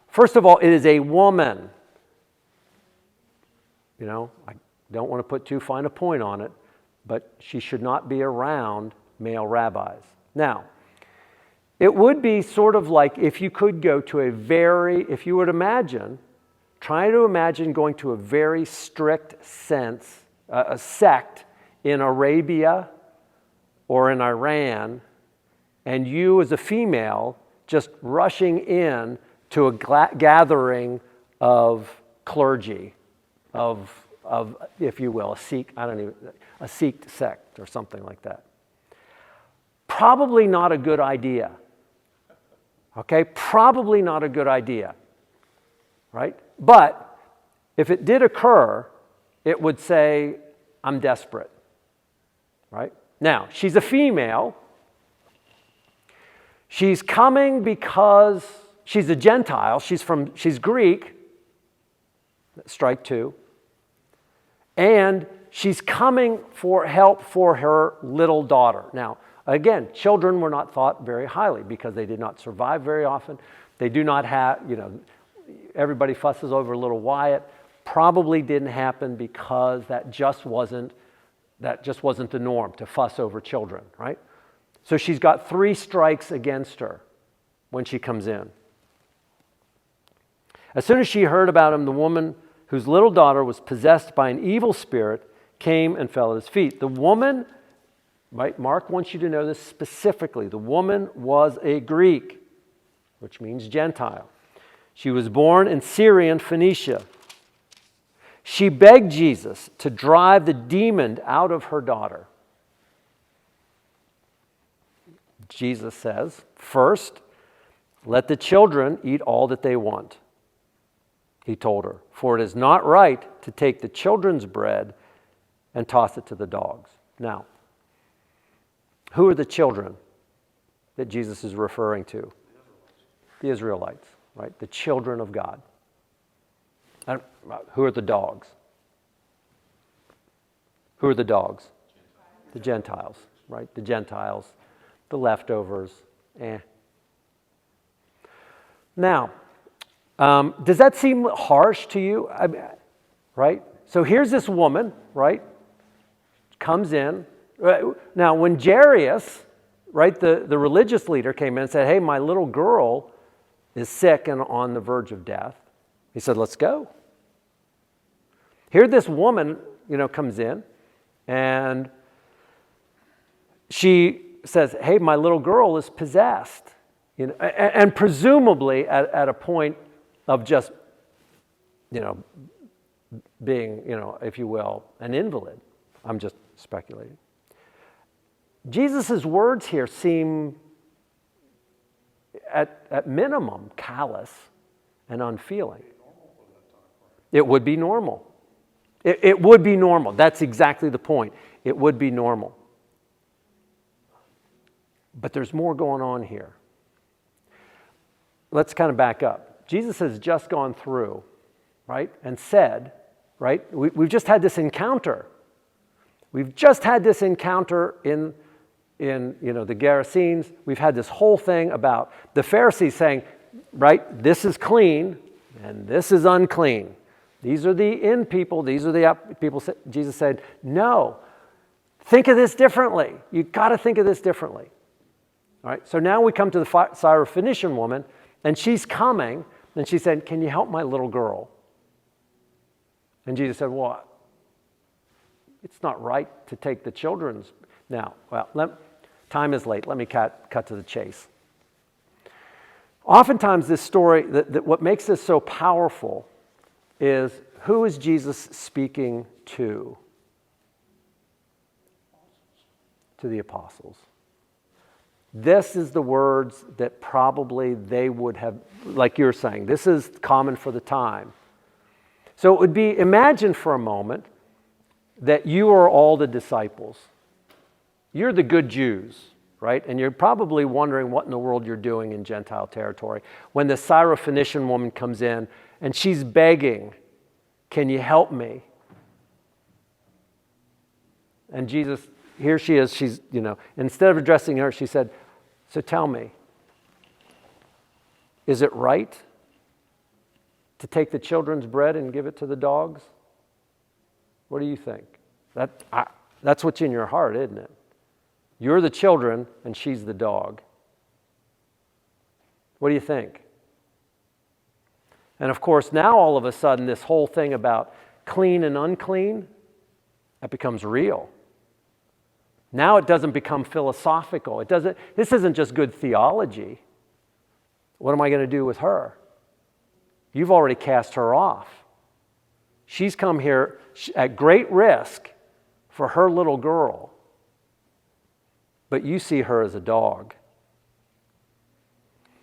S1: First of all, it is a woman. You know, I don't want to put too fine a point on it, but she should not be around male rabbis. Now, it would be sort of like if you could go to if you would imagine, try to imagine going to a very strict a sect in Arabia or in Iran, and you as a female just rushing in to a gathering of clergy, of if you will, a Sikh sect or something like that. Probably not a good idea. Okay, probably not a good idea, right? But if it did occur, it would say, I'm desperate, right? Now, she's a female. She's coming because she's a Gentile. She's Greek. Strike two. And she's coming for help for her little daughter. Now, again, children were not thought very highly because they did not survive very often. They do not have, everybody fusses over little Wyatt. Probably didn't happen because that just wasn't the norm to fuss over children, right? So she's got 3 strikes against her when she comes in. As soon as she heard about him, the woman whose little daughter was possessed by an evil spirit came and fell at his feet. The woman, right, Mark wants you to know this specifically. The woman was a Greek, which means Gentile. She was born in Syrian Phoenicia. She begged Jesus to drive the demon out of her daughter. Jesus says, first, let the children eat all that they want. He told her, for it is not right to take the children's bread and toss it to the dogs. Now, who are the children that Jesus is referring to? The Israelites, right? The children of God. And who are the dogs? Who are the dogs? The Gentiles, right? The Gentiles, the leftovers. Now, does that seem harsh to you? Right? So here's this woman, right? Comes in. Now, when Jairus, right, the religious leader came in and said, hey, my little girl is sick and on the verge of death. He said, let's go. Here this woman, comes in and she says, hey, my little girl is possessed. And presumably at a point of just, being, if you will, an invalid. I'm just speculating. Jesus' words here seem, at minimum, callous and unfeeling. It would be normal. It would be normal. That's exactly the point. It would be normal. But there's more going on here. Let's kind of back up. Jesus has just gone through, right, and said, right, we've just had this encounter. We've just had this encounter in the Gerasenes. We've had this whole thing about the Pharisees saying, right, this is clean and this is unclean. These are the in people. These are the out people. Jesus said, no, think of this differently. You've got to think of this differently. All right, so now we come to the Syrophoenician woman, and she's coming, and she said, can you help my little girl? And Jesus said, well, it's not right to take the children's. Now, time is late. Let me cut to the chase. Oftentimes this story, that what makes this so powerful is, who is Jesus speaking to? To the apostles. This is the words that probably they would have, like you're saying, this is common for the time. So it would be, imagine for a moment that you are all the disciples. You're the good Jews, right? And you're probably wondering what in the world you're doing in Gentile territory. When the Syrophoenician woman comes in and she's begging, can you help me? And Jesus, here she is, she's, instead of addressing her, she said, so tell me, is it right to take the children's bread and give it to the dogs? What do you think? That's what's in your heart, isn't it? You're the children and she's the dog. What do you think? And of course, now all of a sudden, this whole thing about clean and unclean, that becomes real. Now it doesn't become philosophical. This isn't just good theology. What am I going to do with her? You've already cast her off. She's come here at great risk for her little girl. But you see her as a dog.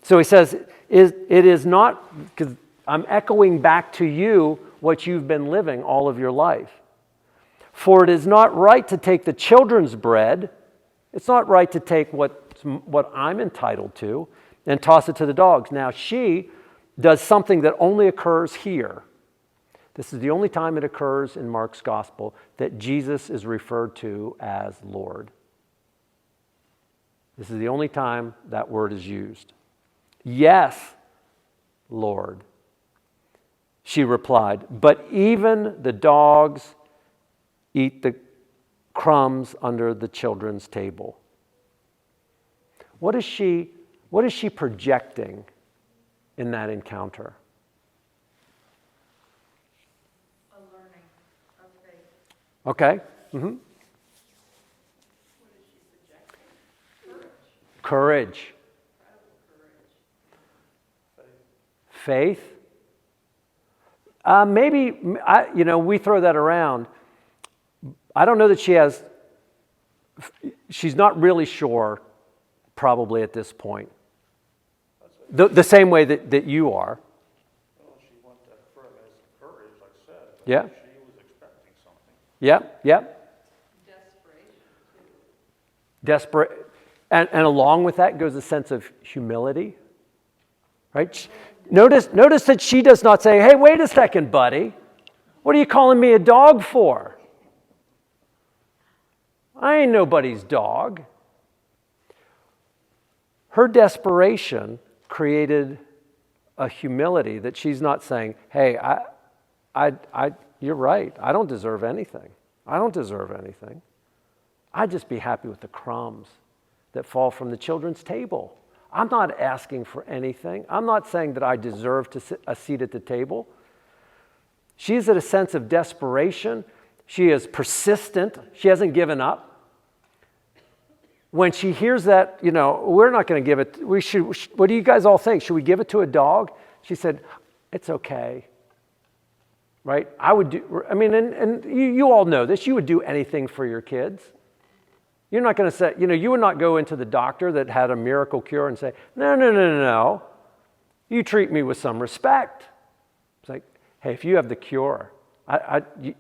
S1: So he says, it is not, because I'm echoing back to you what you've been living all of your life. For it is not right to take the children's bread, it's not right to take what I'm entitled to and toss it to the dogs. Now she does something that only occurs here. This is the only time it occurs in Mark's gospel that Jesus is referred to as Lord. This is the only time that word is used. Yes, Lord, she replied, but even the dogs eat the crumbs under the children's table. What is she projecting in that encounter?
S3: A learning of faith.
S1: Okay. Mm-hmm. Courage. Faith. Maybe, we throw that around. I don't know that she's not really sure, probably at this point. The same way that you are.
S4: Well, she went that further as courage, like I said. But
S1: Yeah.
S4: She was expecting something.
S1: Yeah, yeah.
S6: Desperation, too.
S1: Desperate. And along with that goes a sense of humility. Right? Notice that she does not say, hey, wait a second, buddy. What are you calling me a dog for? I ain't nobody's dog. Her desperation created a humility that she's not saying, hey, you're right. I don't deserve anything. I don't deserve anything. I'd just be happy with the crumbs that fall from the children's table. I'm not asking for anything. I'm not saying that I deserve a seat at the table. She's at a sense of desperation. She is persistent. She hasn't given up. When she hears that, we're not going to give it, what do you guys all think? Should we give it to a dog? She said, it's okay. Right? And you all know this. You would do anything for your kids. You're not going to say, you would not go into the doctor that had a miracle cure and say, no. You treat me with some respect. It's like, hey, if you have the cure,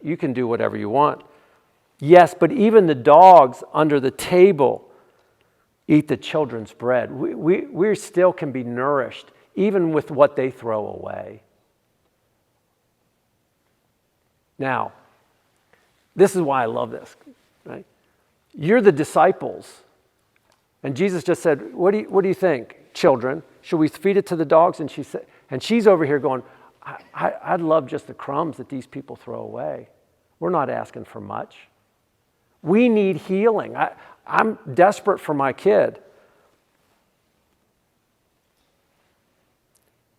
S1: you can do whatever you want. Yes, but even the dogs under the table eat the children's bread. We still can be nourished, even with what they throw away. Now, this is why I love this, right? You're the disciples. And Jesus just said, what do you think, children? Should we feed it to the dogs? And she's over here going, I'd love just the crumbs that these people throw away. We're not asking for much. We need healing. I'm desperate for my kid.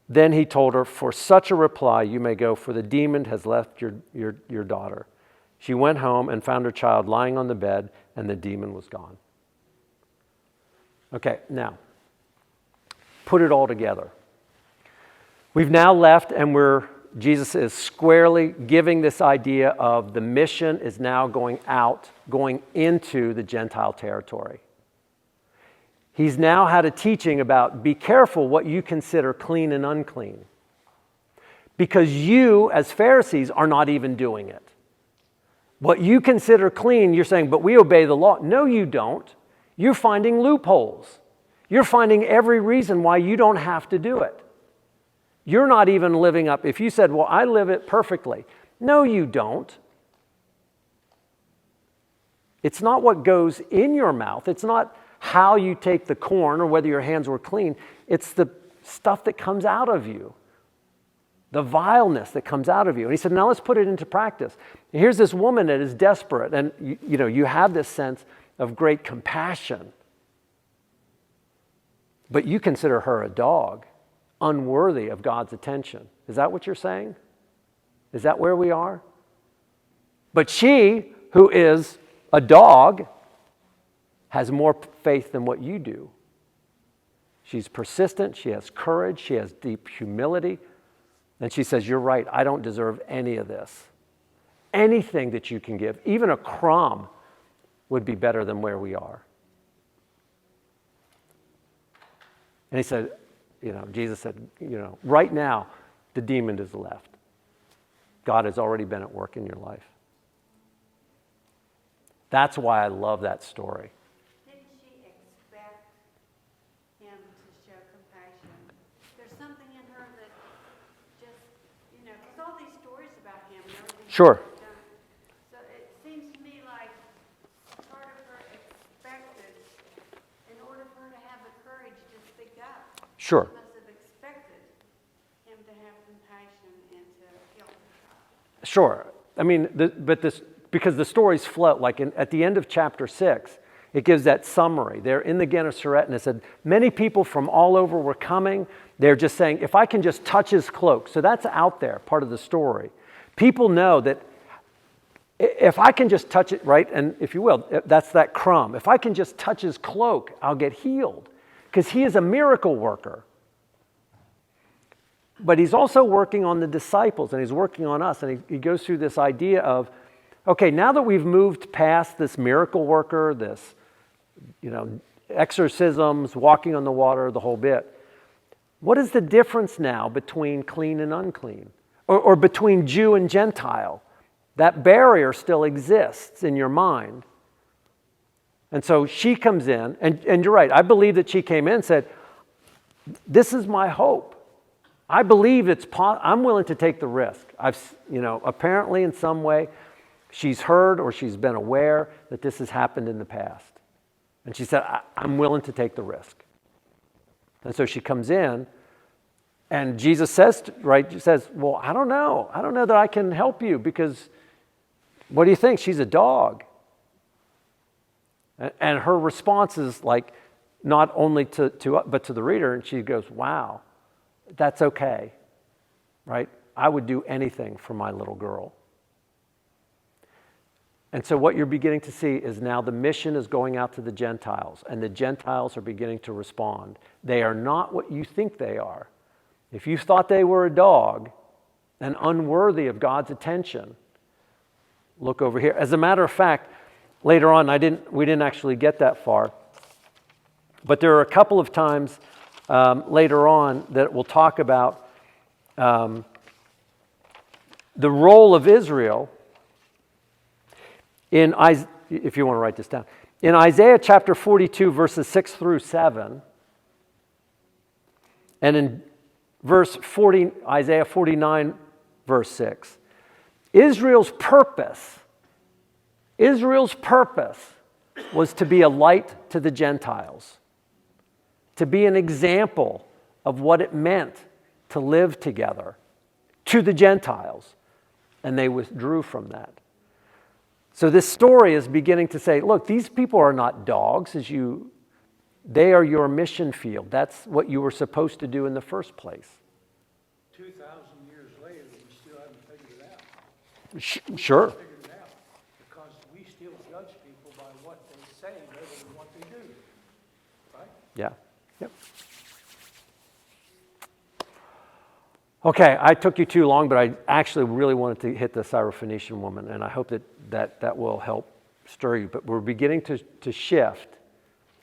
S1: Then he told her, for such a reply you may go, for the demon has left your daughter. She went home and found her child lying on the bed, and the demon was gone. Okay, now, put it all together. We've now left, and we're Jesus is squarely giving this idea of the mission is now going out, going into the Gentile territory. He's now had a teaching about be careful what you consider clean and unclean. Because you, as Pharisees, are not even doing it. What you consider clean, you're saying, but we obey the law. No, you don't. You're finding loopholes. You're finding every reason why you don't have to do it. You're not even living up. If you said, well, I live it perfectly. No, you don't. It's not what goes in your mouth. It's not how you take the corn or whether your hands were clean. It's the stuff that comes out of you. The vileness that comes out of you. And he said, now let's put it into practice. And here's this woman that is desperate. And you have this sense of great compassion. But you consider her a dog, unworthy of God's attention. Is that what you're saying? Is that where we are? But she, who is a dog, has more faith than what you do. She's persistent, she has courage, she has deep humility. And she says, you're right, I don't deserve any of this. Anything that you can give, even a crumb, would be better than where we are. And he said, Jesus said, right now, the demon is left. God has already been at work in your life. That's why I love that story.
S7: Didn't she expect him to show compassion? There's something in her that just, because all these stories about him and everything.
S1: Sure.
S7: he's done. So it seems to me like part of her expected, in order for her to have the courage to speak up.
S1: Sure.
S7: She must have expected him to have compassion and to heal the child.
S1: Sure. I mean, because the stories float, like at the end of chapter 6, it gives that summary. They're in the Gennesaret, and it said, many people from all over were coming. They're just saying, if I can just touch his cloak. So that's out there, part of the story. People know that if I can just touch it, right, and if you will, that's that crumb. If I can just touch his cloak, I'll get healed. Because he is a miracle worker. But he's also working on the disciples, and he's working on us. And he goes through this idea of, okay, now that we've moved past this miracle worker, this, exorcisms, walking on the water, the whole bit, what is the difference now between clean and unclean? Or between Jew and Gentile? That barrier still exists in your mind. And so she comes in, and you're right, I believe that she came in and said, this is my hope. I believe I'm willing to take the risk. Apparently in some way, she's heard or she's been aware that this has happened in the past. And she said, I'm willing to take the risk. And so she comes in, and Jesus says, well, I don't know. I don't know that I can help you because what do you think? She's a dog. And her response is like, not only but to the reader, and she goes, wow, that's okay, right? I would do anything for my little girl. And so what you're beginning to see is now the mission is going out to the Gentiles, and the Gentiles are beginning to respond. They are not what you think they are. If you thought they were a dog and unworthy of God's attention, look over here. As a matter of fact, later on, we didn't actually get that far, but there are a couple of times later on that we'll talk about the role of Israel if you want to write this down. In Isaiah chapter 42, verses 6 through 7, and in Isaiah 49, verse 6, Israel's purpose was to be a light to the Gentiles, to be an example of what it meant to live together to the Gentiles, and they withdrew from that. So this story is beginning to say, look, these people are not dogs, they are your mission field. That's what you were supposed to do in the first place.
S5: 2,000 years later, we still haven't figured it out.
S1: Sure.
S5: Figured it out because we still judge people by what they say rather than what they do. Right?
S1: Yeah. Yep. Okay, I took you too long, but I actually really wanted to hit the Syrophoenician woman, and I hope that will help stir you. But we're beginning to shift,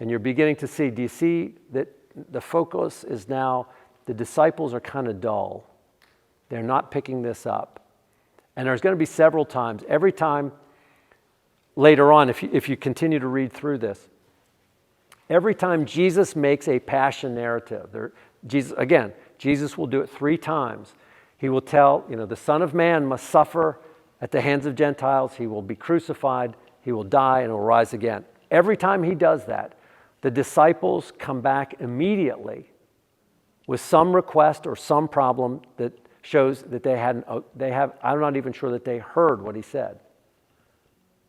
S1: and you're beginning to see, do you see that the focus is now, the disciples are kind of dull. They're not picking this up. And there's going to be several times, every time later on, if you continue to read through this, every time Jesus makes a passion narrative, Jesus will do it 3 times. He will tell, the Son of Man must suffer at the hands of Gentiles. He will be crucified. He will die and will rise again. Every time he does that, the disciples come back immediately with some request or some problem that shows that I'm not even sure that they heard what he said.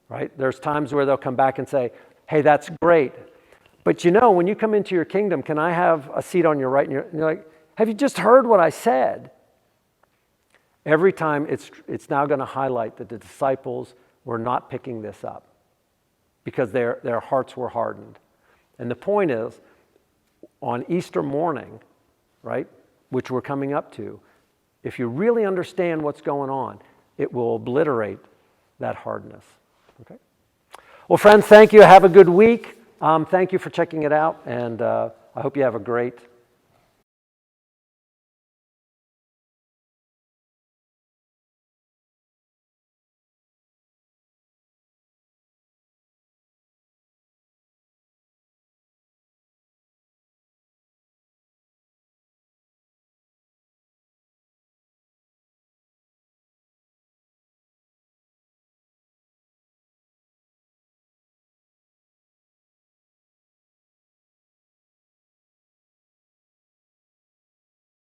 S1: Right? There's times where they'll come back and say, hey, that's great. But when you come into your kingdom, can I have a seat on your right? And you're like, have you just heard what I said? Every time it's now going to highlight that the disciples were not picking this up because their hearts were hardened. And the point is, on Easter morning, right, which we're coming up to, if you really understand what's going on, it will obliterate that hardness. Okay. Well, friends, thank you. Have a good week. Thank you for checking it out, and I hope you have a great